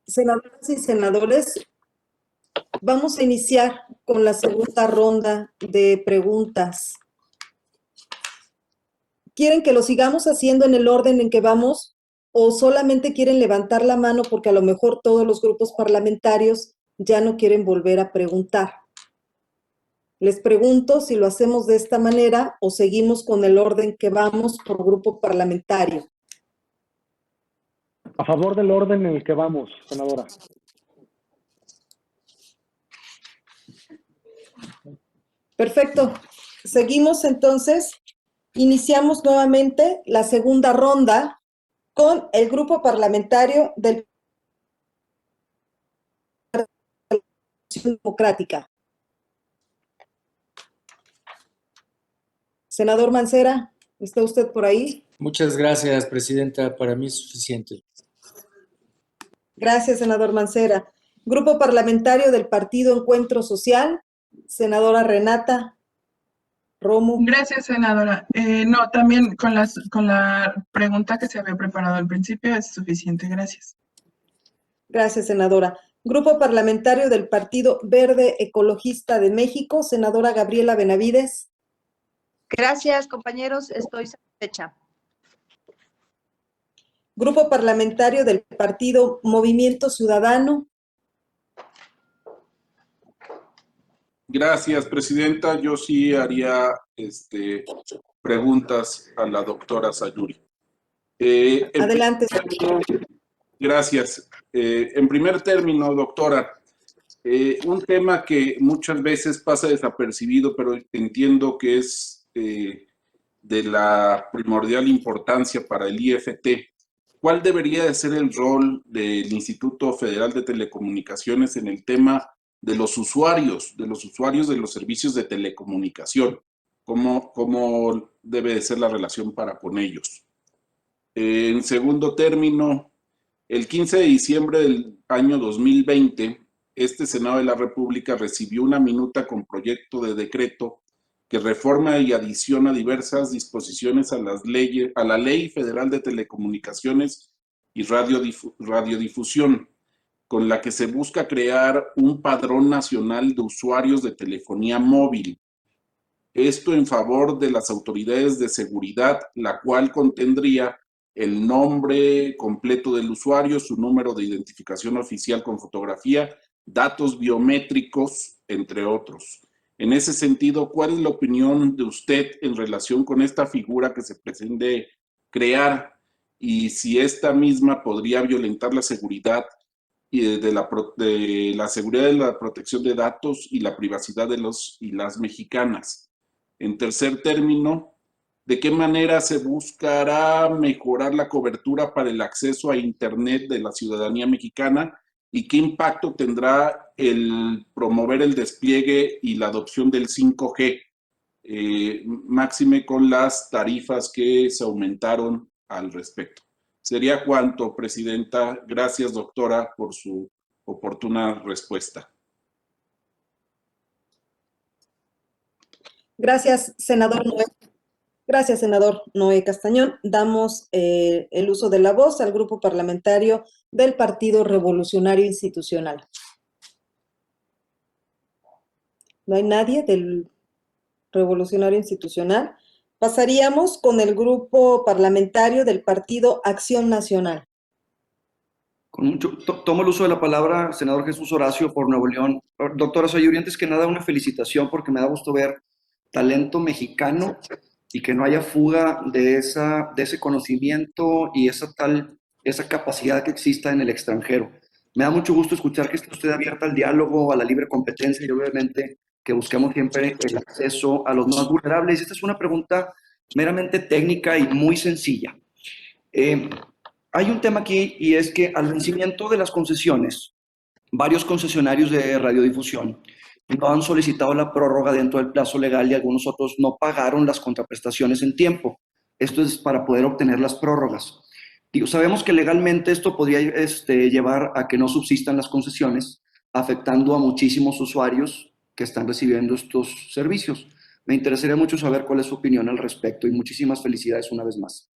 Senadoras y senadores, vamos a iniciar con la segunda ronda de preguntas. ¿Quieren que lo sigamos haciendo en el orden en que vamos o solamente quieren levantar la mano porque a lo mejor todos los grupos parlamentarios ya no quieren volver a preguntar? Les pregunto si lo hacemos de esta manera o seguimos con el orden que vamos por grupo parlamentario. A favor del orden en el que vamos, senadora. Perfecto. Seguimos entonces. Iniciamos nuevamente la segunda ronda con el grupo parlamentario del Partido Democrática. Senador Mancera, ¿está usted por ahí? Muchas gracias, presidenta. Para mí es suficiente. Gracias, senador Mancera. Grupo parlamentario del Partido Encuentro Social, senadora Renata Romo. Gracias, senadora. No, también con la pregunta que se había preparado al principio es suficiente. Gracias. Gracias, senadora. Grupo parlamentario del Partido Verde Ecologista de México, senadora Gabriela Benavides. Gracias, compañeros. Estoy satisfecha. Grupo parlamentario del Partido Movimiento Ciudadano. Gracias, presidenta. Yo sí haría preguntas a la doctora Sayuri. Adelante. Gracias. En primer término, doctora, un tema que muchas veces pasa desapercibido, pero entiendo que es de la primordial importancia para el IFT. ¿Cuál debería de ser el rol del Instituto Federal de Telecomunicaciones en el tema de los usuarios de los servicios de telecomunicación? ¿Cómo debe de ser la relación para con ellos? En segundo término, el 15 de diciembre del año 2020, este Senado de la República recibió una minuta con proyecto de decreto que reforma y adiciona diversas disposiciones a la Ley Federal de Telecomunicaciones y Radiodifusión, con la que se busca crear un padrón nacional de usuarios de telefonía móvil. Esto en favor de las autoridades de seguridad, la cual contendría el nombre completo del usuario, su número de identificación oficial con fotografía, datos biométricos, entre otros. En ese sentido, ¿cuál es la opinión de usted en relación con esta figura que se pretende crear y si esta misma podría violentar la seguridad de la seguridad de la protección de datos y la privacidad de los y las mexicanas? En tercer término, ¿de qué manera se buscará mejorar la cobertura para el acceso a Internet de la ciudadanía mexicana y qué impacto tendrá el promover el despliegue y la adopción del 5G, máxime con las tarifas que se aumentaron al respecto? Sería cuanto, Presidenta. Gracias, doctora, por su oportuna respuesta. Gracias, senador Noé. Gracias, senador Noé Castañón. Damos el uso de la voz al grupo parlamentario del Partido Revolucionario Institucional. ¿No hay nadie del Revolucionario Institucional? Pasaríamos con el grupo parlamentario del Partido Acción Nacional. Tomo el uso de la palabra, senador Jesús Horacio, por Nuevo León. Doctora Sayuri, antes que nada, una felicitación porque me da gusto ver talento mexicano y que no haya fuga de ese conocimiento y esa capacidad que exista en el extranjero. Me da mucho gusto escuchar que está usted abierta al diálogo, a la libre competencia y obviamente que busquemos siempre el acceso a los más vulnerables. Esta es una pregunta meramente técnica y muy sencilla. Hay un tema aquí y es que al vencimiento de las concesiones, varios concesionarios de radiodifusión no han solicitado la prórroga dentro del plazo legal y algunos otros no pagaron las contraprestaciones en tiempo. Esto es para poder obtener las prórrogas. Sabemos que legalmente esto podría llevar a que no subsistan las concesiones, afectando a muchísimos usuarios que están recibiendo estos servicios. Me interesaría mucho saber cuál es su opinión al respecto y muchísimas felicidades una vez más.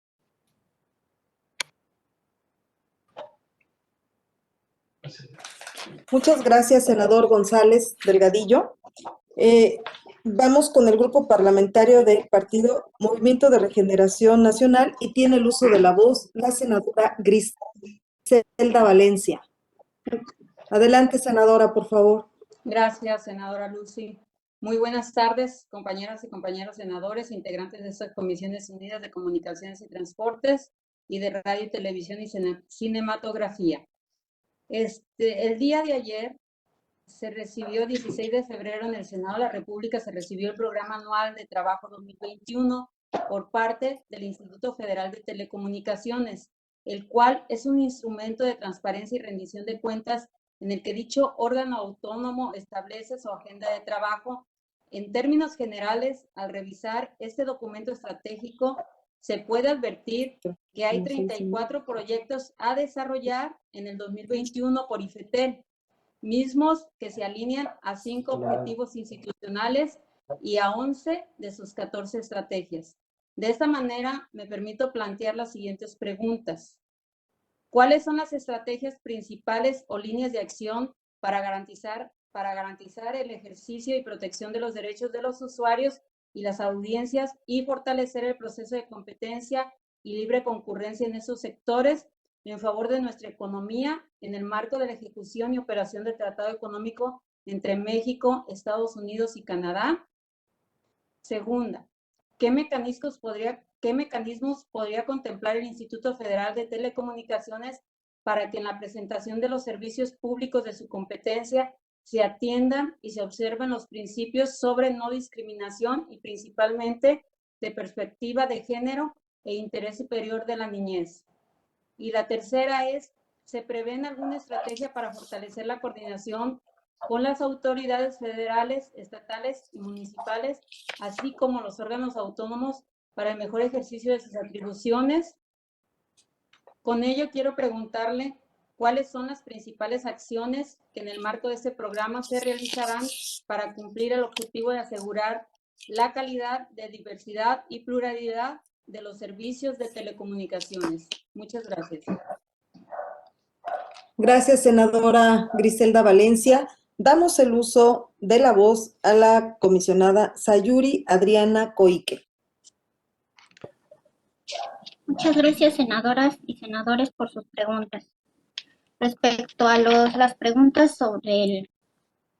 Muchas gracias, senador González Delgadillo. Vamos con el grupo parlamentario del Partido Movimiento de Regeneración Nacional y tiene el uso de la voz la senadora Griselda Valencia. Adelante, senadora, por favor. Gracias, senadora Lucy. Muy buenas tardes, compañeras y compañeros senadores, integrantes de estas Comisiones Unidas de Comunicaciones y Transportes y de Radio, Televisión y Cinematografía. El día de ayer se recibió, 16 de febrero, en el Senado de la República, se recibió el Programa Anual de Trabajo 2021 por parte del Instituto Federal de Telecomunicaciones, el cual es un instrumento de transparencia y rendición de cuentas en el que dicho órgano autónomo establece su agenda de trabajo. En términos generales, al revisar este documento estratégico, se puede advertir que hay 34 proyectos a desarrollar en el 2021 por IFETEL, mismos que se alinean a 5 objetivos institucionales y a 11 de sus 14 estrategias. De esta manera, me permito plantear las siguientes preguntas. ¿Cuáles son las estrategias principales o líneas de acción para garantizar el ejercicio y protección de los derechos de los usuarios y las audiencias y fortalecer el proceso de competencia y libre concurrencia en esos sectores en favor de nuestra economía en el marco de la ejecución y operación del Tratado Económico entre México, Estados Unidos y Canadá? Segunda, ¿qué mecanismos podría contemplar el Instituto Federal de Telecomunicaciones para que en la presentación de los servicios públicos de su competencia se atiendan y se observen los principios sobre no discriminación y principalmente de perspectiva de género e interés superior de la niñez? Y la tercera es, ¿se prevé alguna estrategia para fortalecer la coordinación con las autoridades federales, estatales y municipales, así como los órganos autónomos para el mejor ejercicio de sus atribuciones? Con ello quiero preguntarle cuáles son las principales acciones que en el marco de este programa se realizarán para cumplir el objetivo de asegurar la calidad de diversidad y pluralidad de los servicios de telecomunicaciones. Muchas gracias. Gracias, senadora Griselda Valencia. Damos el uso de la voz a la comisionada Sayuri Adriana Coique. Muchas gracias, senadoras y senadores, por sus preguntas. Respecto a las preguntas sobre el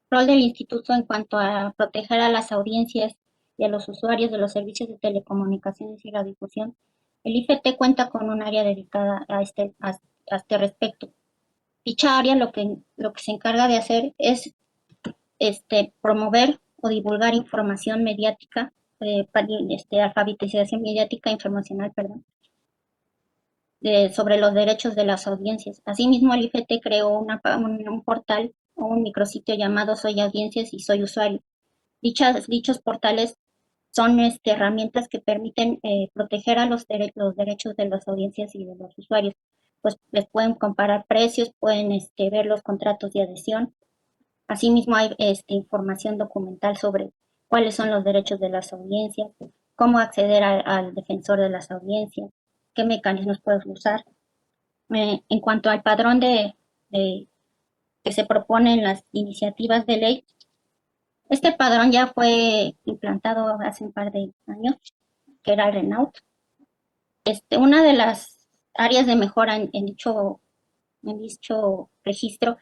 rol del instituto en cuanto a proteger a las audiencias y a los usuarios de los servicios de telecomunicaciones y radiodifusión, el IFT cuenta con un área dedicada a este respecto. Dicha área lo que se encarga de hacer es promover o divulgar información mediática alfabetización mediática informacional, perdón, sobre los derechos de las audiencias. Asimismo, el IFT creó un portal o un micrositio llamado Soy Audiencias y Soy Usuario. Dichos portales son herramientas que permiten proteger a los derechos de las audiencias y de los usuarios. Pues les pueden comparar precios, pueden ver los contratos de adhesión. Asimismo hay información documental sobre cuáles son los derechos de las audiencias, cómo acceder al defensor de las audiencias, qué mecanismos puedes usar. En cuanto al padrón que se propone en las iniciativas de ley, este padrón ya fue implantado hace un par de años, que era el RENAUT. Una de las áreas de mejora en dicho registro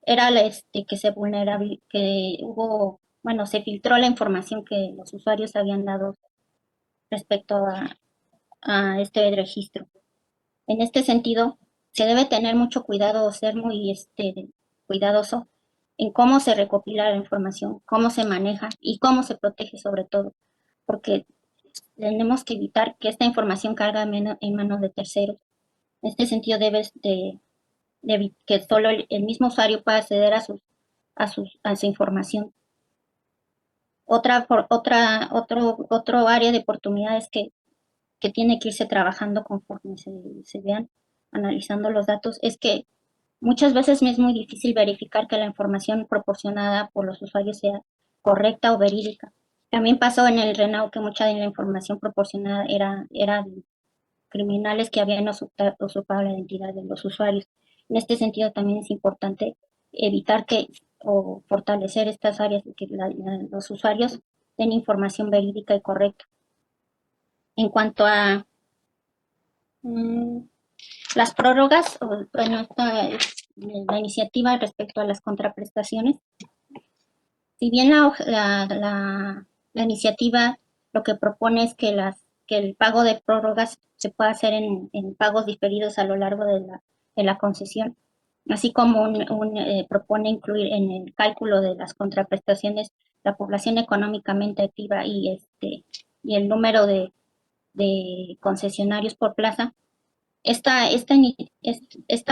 era que se filtró la información que los usuarios habían dado respecto a este registro. En este sentido, se debe tener mucho cuidado, ser muy cuidadoso en cómo se recopila la información, cómo se maneja y cómo se protege sobre todo, porque tenemos que evitar que esta información caiga en manos de terceros. En este sentido, debes de que solo el mismo usuario pueda acceder a su información. Otro área de oportunidades que tiene que irse trabajando conforme se vean analizando los datos es que muchas veces es muy difícil verificar que la información proporcionada por los usuarios sea correcta o verídica. También pasó en el RENAUT que mucha de la información proporcionada era de criminales que habían usurpado la identidad de los usuarios. En este sentido también es importante evitar o fortalecer estas áreas de que los usuarios den información verídica y correcta. En cuanto a las prórrogas, la iniciativa respecto a las contraprestaciones, si bien la iniciativa lo que propone es que el pago de prórrogas se pueda hacer en pagos diferidos a lo largo de la concesión, así como propone incluir en el cálculo de las contraprestaciones la población económicamente activa y el número de concesionarios por plaza. Esta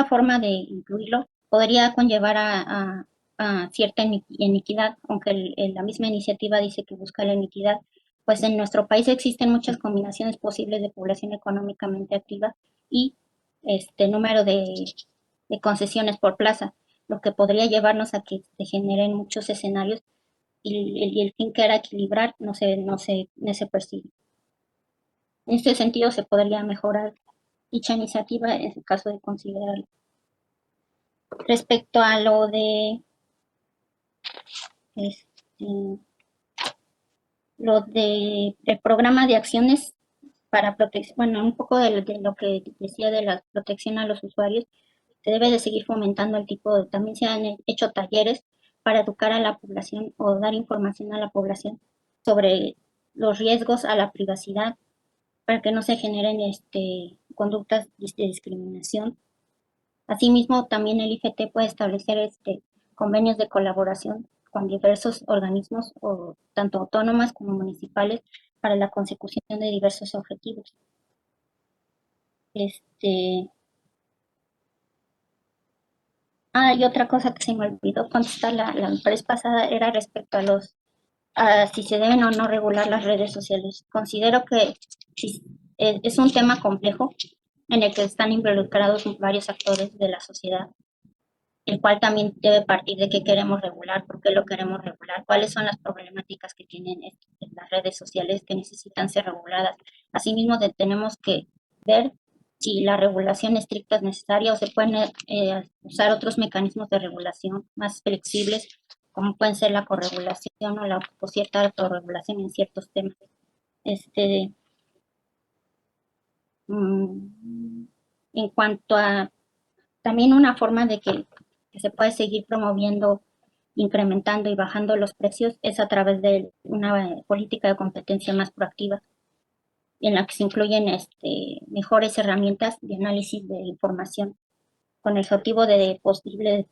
forma de incluirlo podría conllevar a cierta iniquidad, aunque la misma iniciativa dice que busca la iniquidad, pues en nuestro país existen muchas combinaciones posibles de población económicamente activa y número de concesiones por plaza, lo que podría llevarnos a que se generen muchos escenarios y el fin que era equilibrar no se persigue. En este sentido se podría mejorar dicha iniciativa en el caso de considerarlo. Respecto a lo de el programa de acciones para protección, bueno, un poco de lo que decía de la protección a los usuarios, se debe de seguir fomentando también se han hecho talleres para educar a la población o dar información a la población sobre los riesgos a la privacidad, para que no se generen conductas de discriminación. Asimismo, también el IFT puede establecer convenios de colaboración con diversos organismos, tanto autónomas como municipales, para la consecución de diversos objetivos. Y otra cosa que se me olvidó contestar la vez pasada era respecto a si se deben o no regular las redes sociales. Considero que es un tema complejo en el que están involucrados varios actores de la sociedad, el cual también debe partir de qué queremos regular, por qué lo queremos regular, cuáles son las problemáticas que tienen las redes sociales que necesitan ser reguladas. Asimismo, tenemos que ver si la regulación estricta es necesaria o se pueden usar otros mecanismos de regulación más flexibles, como pueden ser la corregulación o cierta autorregulación en ciertos temas. En cuanto a también una forma de que se puede seguir promoviendo, incrementando y bajando los precios es a través de una política de competencia más proactiva, en la que se incluyen mejores herramientas de análisis de información con el objetivo de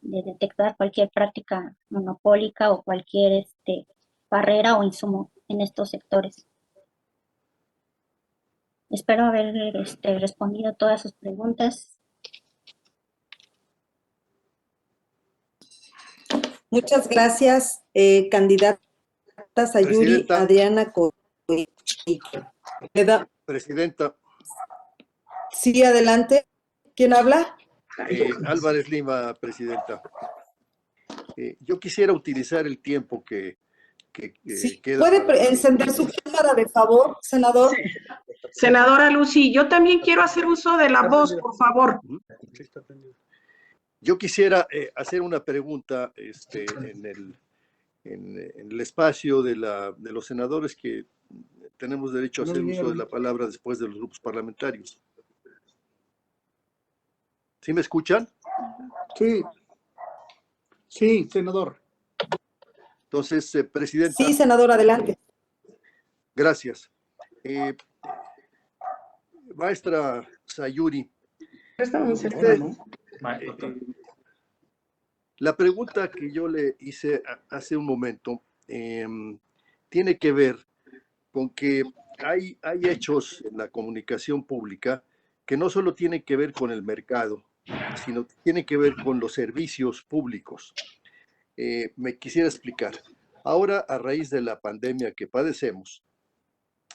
detectar cualquier práctica monopólica o cualquier barrera o insumo en estos sectores. Espero haber respondido todas sus preguntas. Muchas gracias, candidata Sayuri Presidenta. Adriana Presidenta, Sí, adelante. ¿Quién habla? Álvarez Lima, presidenta. Yo quisiera utilizar el tiempo que queda. ¿Puede para la- encender su cámara, de favor, senador? Senadora Lucy, yo también quiero hacer uso de la voz, por favor. Yo quisiera hacer una pregunta en el espacio de los senadores que tenemos derecho a hacer uso de la palabra después de los grupos parlamentarios. ¿Sí me escuchan? Sí. Sí, senador. Entonces, presidenta. Sí, senador, adelante. Gracias. Maestra Sayuri, la pregunta que yo le hice hace un momento tiene que ver con que hay hechos en la comunicación pública que no solo tienen que ver con el mercado, sino que tienen que ver con los servicios públicos. Me quisiera explicar. Ahora, a raíz de la pandemia que padecemos,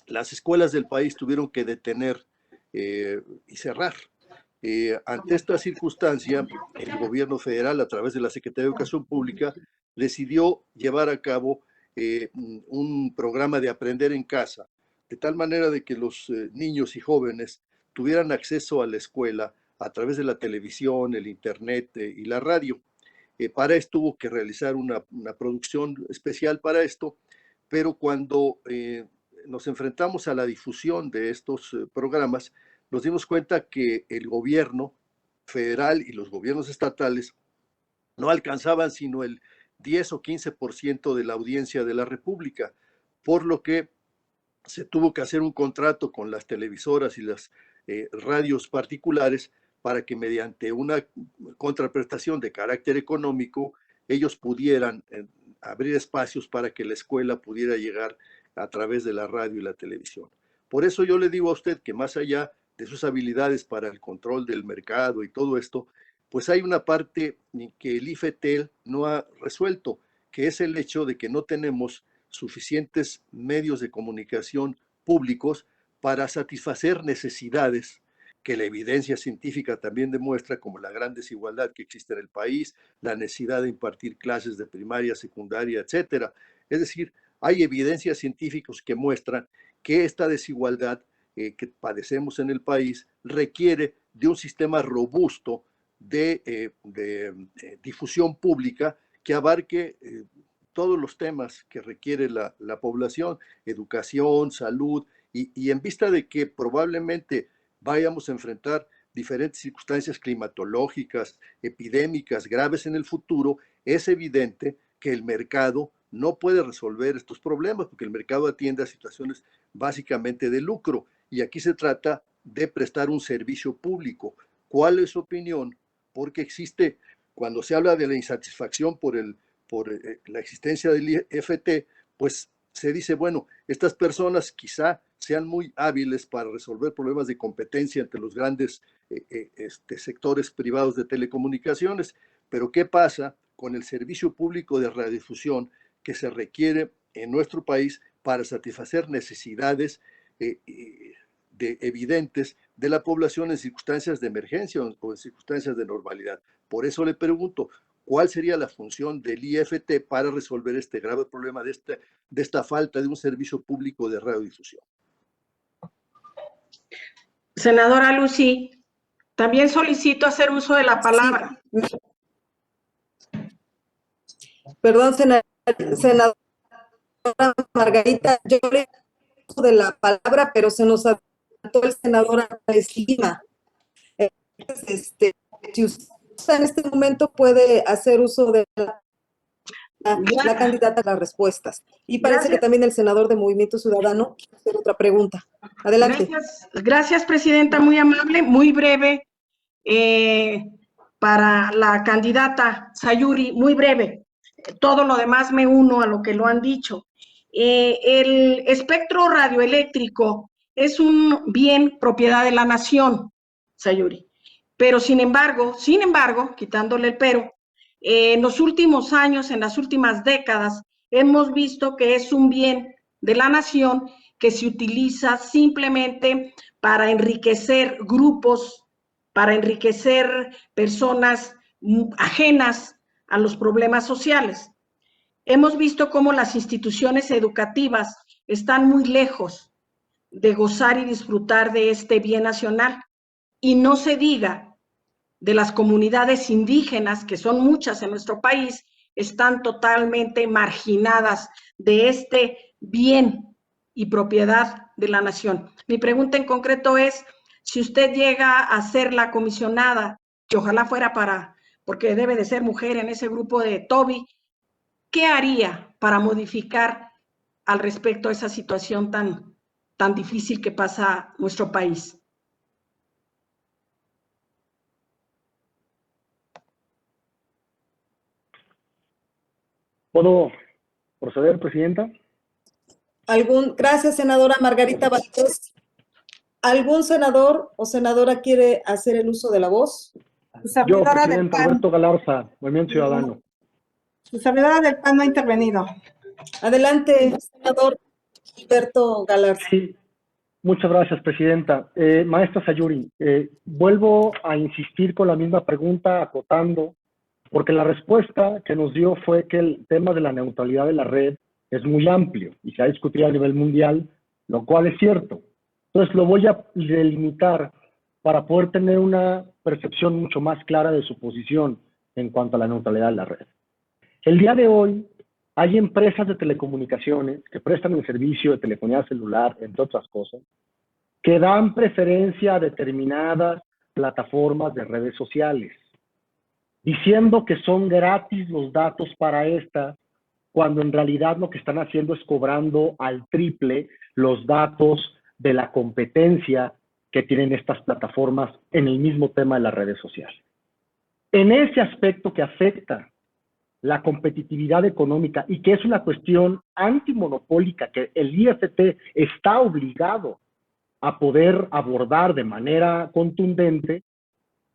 las escuelas del país tuvieron que detener y cerrar. Ante esta circunstancia, el gobierno federal, a través de la Secretaría de Educación Pública, decidió llevar a cabo un programa de aprender en casa, de tal manera de que los niños y jóvenes tuvieran acceso a la escuela a través de la televisión, el internet y la radio. Para esto hubo que realizar una producción especial para esto, pero cuando nos enfrentamos a la difusión de estos programas, nos dimos cuenta que el gobierno federal y los gobiernos estatales no alcanzaban sino el 10 o 15% de la audiencia de la República, por lo que se tuvo que hacer un contrato con las televisoras y las radios particulares para que mediante una contraprestación de carácter económico ellos pudieran abrir espacios para que la escuela pudiera llegar a través de la radio y la televisión. Por eso yo le digo a usted que más allá de sus habilidades para el control del mercado y todo esto, pues hay una parte que el IFETEL no ha resuelto, que es el hecho de que no tenemos suficientes medios de comunicación públicos para satisfacer necesidades que la evidencia científica también demuestra, como la gran desigualdad que existe en el país, la necesidad de impartir clases de primaria, secundaria, etcétera. Es decir, hay evidencias científicas que muestran que esta desigualdad que padecemos en el país requiere de un sistema robusto de difusión pública que abarque todos los temas que requiere la población, educación, salud, y en vista de que probablemente vayamos a enfrentar diferentes circunstancias climatológicas, epidémicas graves en el futuro, es evidente que el mercado no puede resolver estos problemas porque el mercado atiende a situaciones básicamente de lucro y aquí se trata de prestar un servicio público. ¿Cuál es su opinión? Porque existe, cuando se habla de la insatisfacción por la existencia del IFT, pues se dice, bueno, estas personas quizá sean muy hábiles para resolver problemas de competencia entre los grandes sectores privados de telecomunicaciones, pero ¿qué pasa con el servicio público de radiodifusión que se requiere en nuestro país para satisfacer necesidades evidentes de la población en circunstancias de emergencia o en circunstancias de normalidad? Por eso le pregunto, ¿cuál sería la función del IFT para resolver este grave problema de esta falta de un servicio público de radiodifusión? Senadora Lucy, también solicito hacer uso de la palabra. Sí. Perdón, senadora Margarita, yo le uso de la palabra, pero se nos adelantó el senador Álvarez Lima. Si usted en este momento puede hacer uso de la candidata a las respuestas. Y parece que también el senador de Movimiento Ciudadano quiere hacer otra pregunta. Adelante. Gracias, presidenta, muy amable, muy breve. Para la candidata Sayuri, muy breve. Todo lo demás me uno a lo que lo han dicho. El espectro radioeléctrico es un bien propiedad de la nación, Sayuri. Pero sin embargo, quitándole el pero, en los últimos años, en las últimas décadas, hemos visto que es un bien de la nación que se utiliza simplemente para enriquecer grupos, para enriquecer personas ajenas a los problemas sociales. Hemos visto cómo las instituciones educativas están muy lejos de gozar y disfrutar de este bien nacional. Y no se diga de las comunidades indígenas, que son muchas en nuestro país, están totalmente marginadas de este bien y propiedad de la nación. Mi pregunta en concreto es, si usted llega a ser la comisionada, que ojalá fuera porque debe de ser mujer en ese grupo de Toby, ¿qué haría para modificar al respecto a esa situación tan difícil que pasa nuestro país? ¿Puedo proceder, Presidenta? Gracias, senadora Margarita Valdés. ¿Algún senador o senadora quiere hacer el uso de la voz? Yo, Presidente Alberto Galarza, Movimiento Ciudadano. Su servidora del PAN no ha intervenido. Adelante, senador Alberto Galarza. Sí, muchas gracias, Presidenta. Maestra Sayuri, vuelvo a insistir con la misma pregunta, acotando, porque la respuesta que nos dio fue que el tema de la neutralidad de la red es muy amplio y se ha discutido a nivel mundial, lo cual es cierto. Entonces lo voy a delimitar para poder tener una percepción mucho más clara de su posición en cuanto a la neutralidad de la red. El día de hoy hay empresas de telecomunicaciones que prestan el servicio de telefonía celular, entre otras cosas, que dan preferencia a determinadas plataformas de redes sociales, diciendo que son gratis los datos para estas, cuando en realidad lo que están haciendo es cobrando al triple los datos de la competencia que tienen estas plataformas en el mismo tema de las redes sociales. En ese aspecto que afecta la competitividad económica y que es una cuestión antimonopólica que el IFT está obligado a poder abordar de manera contundente,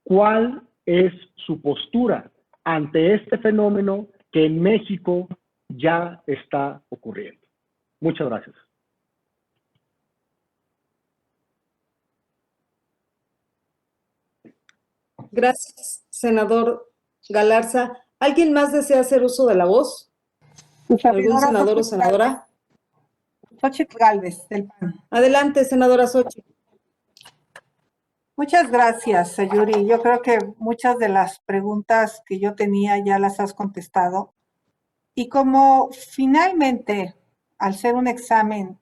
¿cuál es su postura ante este fenómeno que en México ya está ocurriendo? Muchas gracias. Gracias, senador Galarza. ¿Alguien más desea hacer uso de la voz? ¿Algún senador o senadora? Xochitl Gálvez, del PAN. Adelante, senadora Xochitl. Muchas gracias, Sayuri. Yo creo que muchas de las preguntas que yo tenía ya las has contestado. Y como finalmente, al ser un examen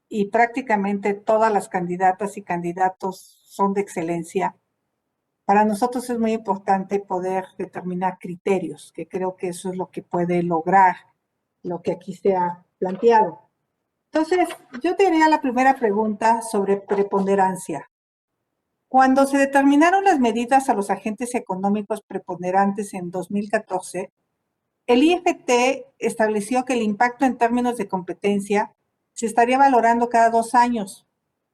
y prácticamente todas las candidatas y candidatos son de excelencia, para nosotros es muy importante poder determinar criterios, que creo que eso es lo que puede lograr lo que aquí se ha planteado. Entonces, yo te haría la primera pregunta sobre preponderancia. Cuando se determinaron las medidas a los agentes económicos preponderantes en 2014, el IFT estableció que el impacto en términos de competencia se estaría valorando cada 2 años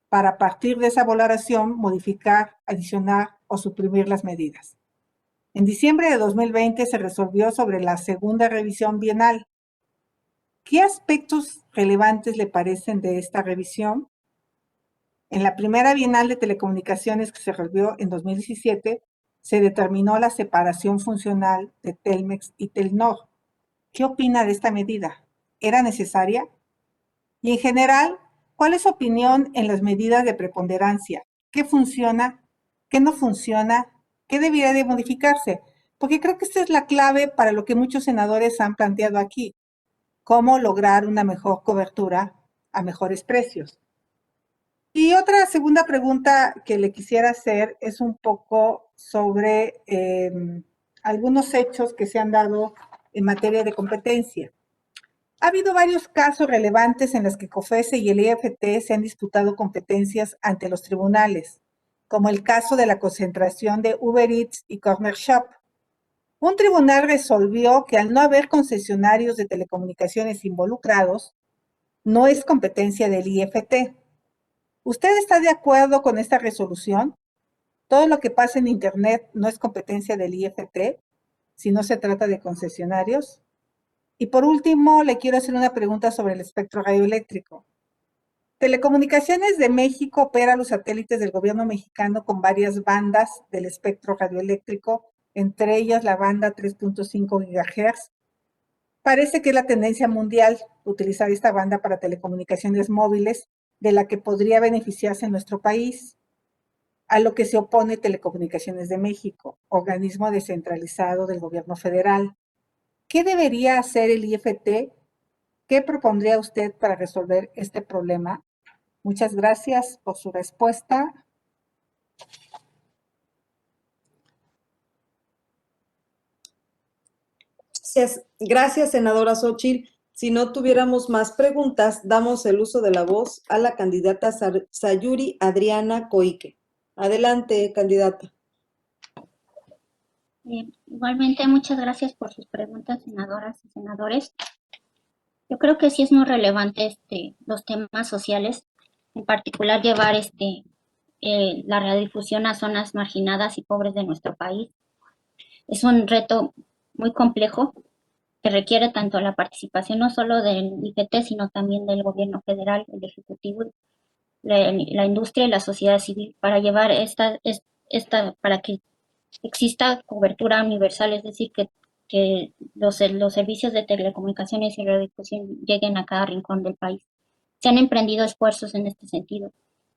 para, a partir de esa valoración, modificar, adicionar o suprimir las medidas. En diciembre de 2020 se resolvió sobre la segunda revisión bienal. ¿Qué aspectos relevantes le parecen de esta revisión? En la primera bienal de telecomunicaciones que se resolvió en 2017, se determinó la separación funcional de Telmex y Telnor. ¿Qué opina de esta medida? ¿Era necesaria? Y en general, ¿cuál es su opinión en las medidas de preponderancia? ¿Qué funciona? ¿Qué no funciona? ¿Qué debería de modificarse? Porque creo que esta es la clave para lo que muchos senadores han planteado aquí. ¿Cómo lograr una mejor cobertura a mejores precios? Y otra segunda pregunta que le quisiera hacer es un poco sobre algunos hechos que se han dado en materia de competencia. Ha habido varios casos relevantes en los que COFECE y el IFT se han disputado competencias ante los tribunales, como el caso de la concentración de Uber Eats y Corner Shop. Un tribunal resolvió que al no haber concesionarios de telecomunicaciones involucrados, no es competencia del IFT. ¿Usted está de acuerdo con esta resolución? Todo lo que pasa en Internet no es competencia del IFT, si no se trata de concesionarios. Y por último, le quiero hacer una pregunta sobre el espectro radioeléctrico. Telecomunicaciones de México opera los satélites del gobierno mexicano con varias bandas del espectro radioeléctrico, entre ellas la banda 3.5 GHz. Parece que es la tendencia mundial utilizar esta banda para telecomunicaciones móviles, de la que podría beneficiarse nuestro país, a lo que se opone Telecomunicaciones de México, organismo descentralizado del gobierno federal. ¿Qué debería hacer el IFT? ¿Qué propondría usted para resolver este problema? Muchas gracias por su respuesta. Gracias, senadora Xóchitl. Si no tuviéramos más preguntas, damos el uso de la voz a la candidata Sayuri Adriana Coique. Adelante, candidata. Igualmente, muchas gracias por sus preguntas, senadoras y senadores. Yo creo que sí es muy relevante los temas sociales, en particular llevar la radiodifusión a zonas marginadas y pobres de nuestro país. Es un reto muy complejo que requiere tanto la participación no solo del IFT, sino también del gobierno federal, el ejecutivo, la industria y la sociedad civil para llevar para que exista cobertura universal, es decir, que los servicios de telecomunicaciones y radiodifusión lleguen a cada rincón del país. Se han emprendido esfuerzos en este sentido.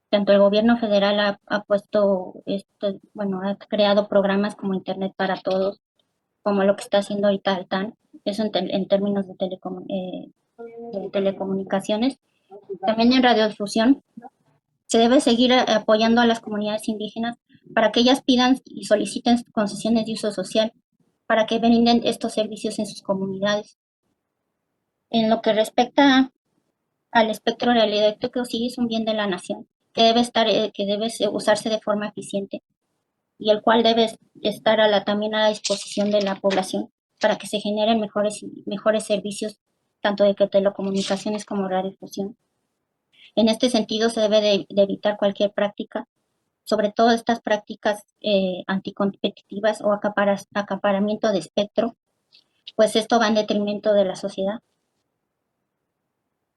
Tanto el gobierno federal ha creado programas como Internet para Todos, como lo que está haciendo ahorita el TAN, eso en términos de telecomunicaciones. También en radiodifusión se debe seguir apoyando a las comunidades indígenas para que ellas pidan y soliciten concesiones de uso social para que brinden estos servicios en sus comunidades. En lo que respecta al espectro radioeléctrico, sí es un bien de la nación que debe usarse de forma eficiente y el cual debe estar también a la disposición de la población para que se generen mejores servicios tanto de telecomunicaciones como radiodifusión. En este sentido, se debe de evitar cualquier práctica, sobre todo estas prácticas anticompetitivas o acaparamiento de espectro, pues esto va en detrimento de la sociedad.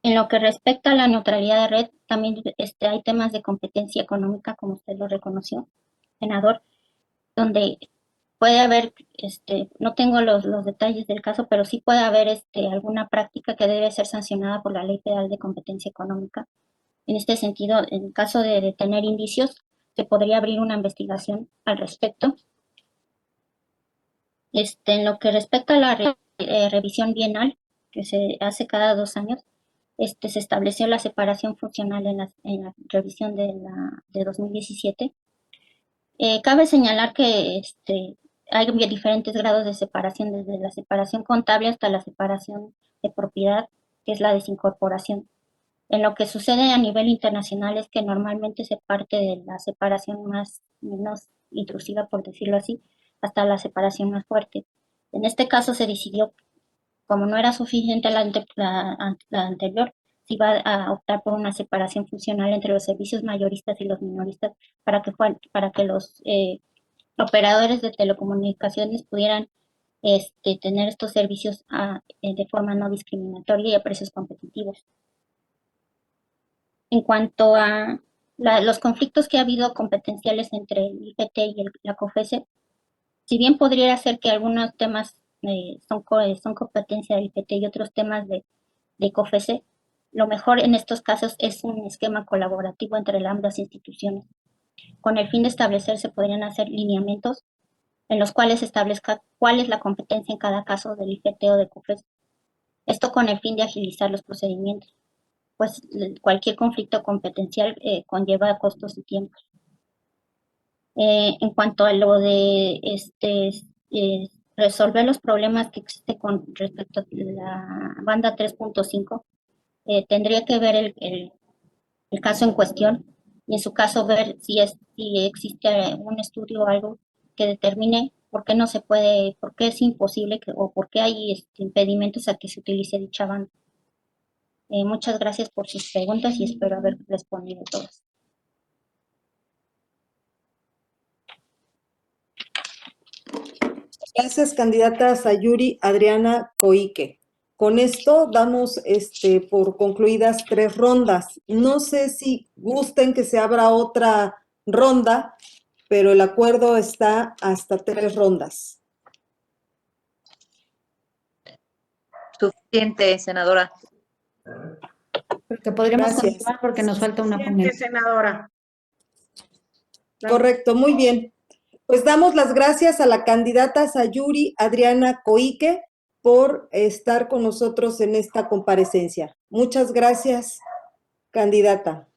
En lo que respecta a la neutralidad de red, también hay temas de competencia económica, como usted lo reconoció, senador, donde puede haber, no tengo los detalles del caso, pero sí puede haber alguna práctica que debe ser sancionada por la Ley Federal de Competencia Económica. En este sentido, en caso de tener indicios, se podría abrir una investigación al respecto. En lo que respecta a la revisión bienal, que se hace cada 2 años, se estableció la separación funcional en la revisión de 2017. Cabe señalar que hay diferentes grados de separación, desde la separación contable hasta la separación de propiedad, que es la desincorporación. En lo que sucede a nivel internacional es que normalmente se parte de la separación menos intrusiva, por decirlo así, hasta la separación más fuerte. En este caso se decidió, como no era suficiente la anterior, se iba a optar por una separación funcional entre los servicios mayoristas y los minoristas para que los operadores de telecomunicaciones pudieran tener estos servicios de forma no discriminatoria y a precios competitivos. En cuanto a los conflictos que ha habido competenciales entre el IFT y la COFESE, si bien podría ser que algunos temas son competencia del IFT y otros temas de COFESE, lo mejor en estos casos es un esquema colaborativo entre ambas instituciones. Con el fin de establecer, se podrían hacer lineamientos en los cuales se establezca cuál es la competencia en cada caso del IFT o de COFESE. Esto con el fin de agilizar los procedimientos, pues cualquier conflicto competencial conlleva costos y tiempos. En cuanto a lo de resolver los problemas que existen con respecto a la banda 3.5, tendría que ver el caso en cuestión y en su caso ver si existe un estudio o algo que determine por qué no se puede, por qué es imposible o por qué hay impedimentos a que se utilice dicha banda. Muchas gracias por sus preguntas y espero haber respondido todas. Gracias, candidata Sayuri Adriana Coique. Con esto damos por concluidas 3 rondas. No sé si gusten que se abra otra ronda, pero el acuerdo está hasta 3 rondas. Suficiente, senadora. Porque podríamos Gracias. continuar porque nos falta una Suficiente, ponencia. senadora. Correcto, muy bien. Pues damos las gracias a la candidata Sayuri Adriana Coique por estar con nosotros en esta comparecencia. Muchas gracias, candidata.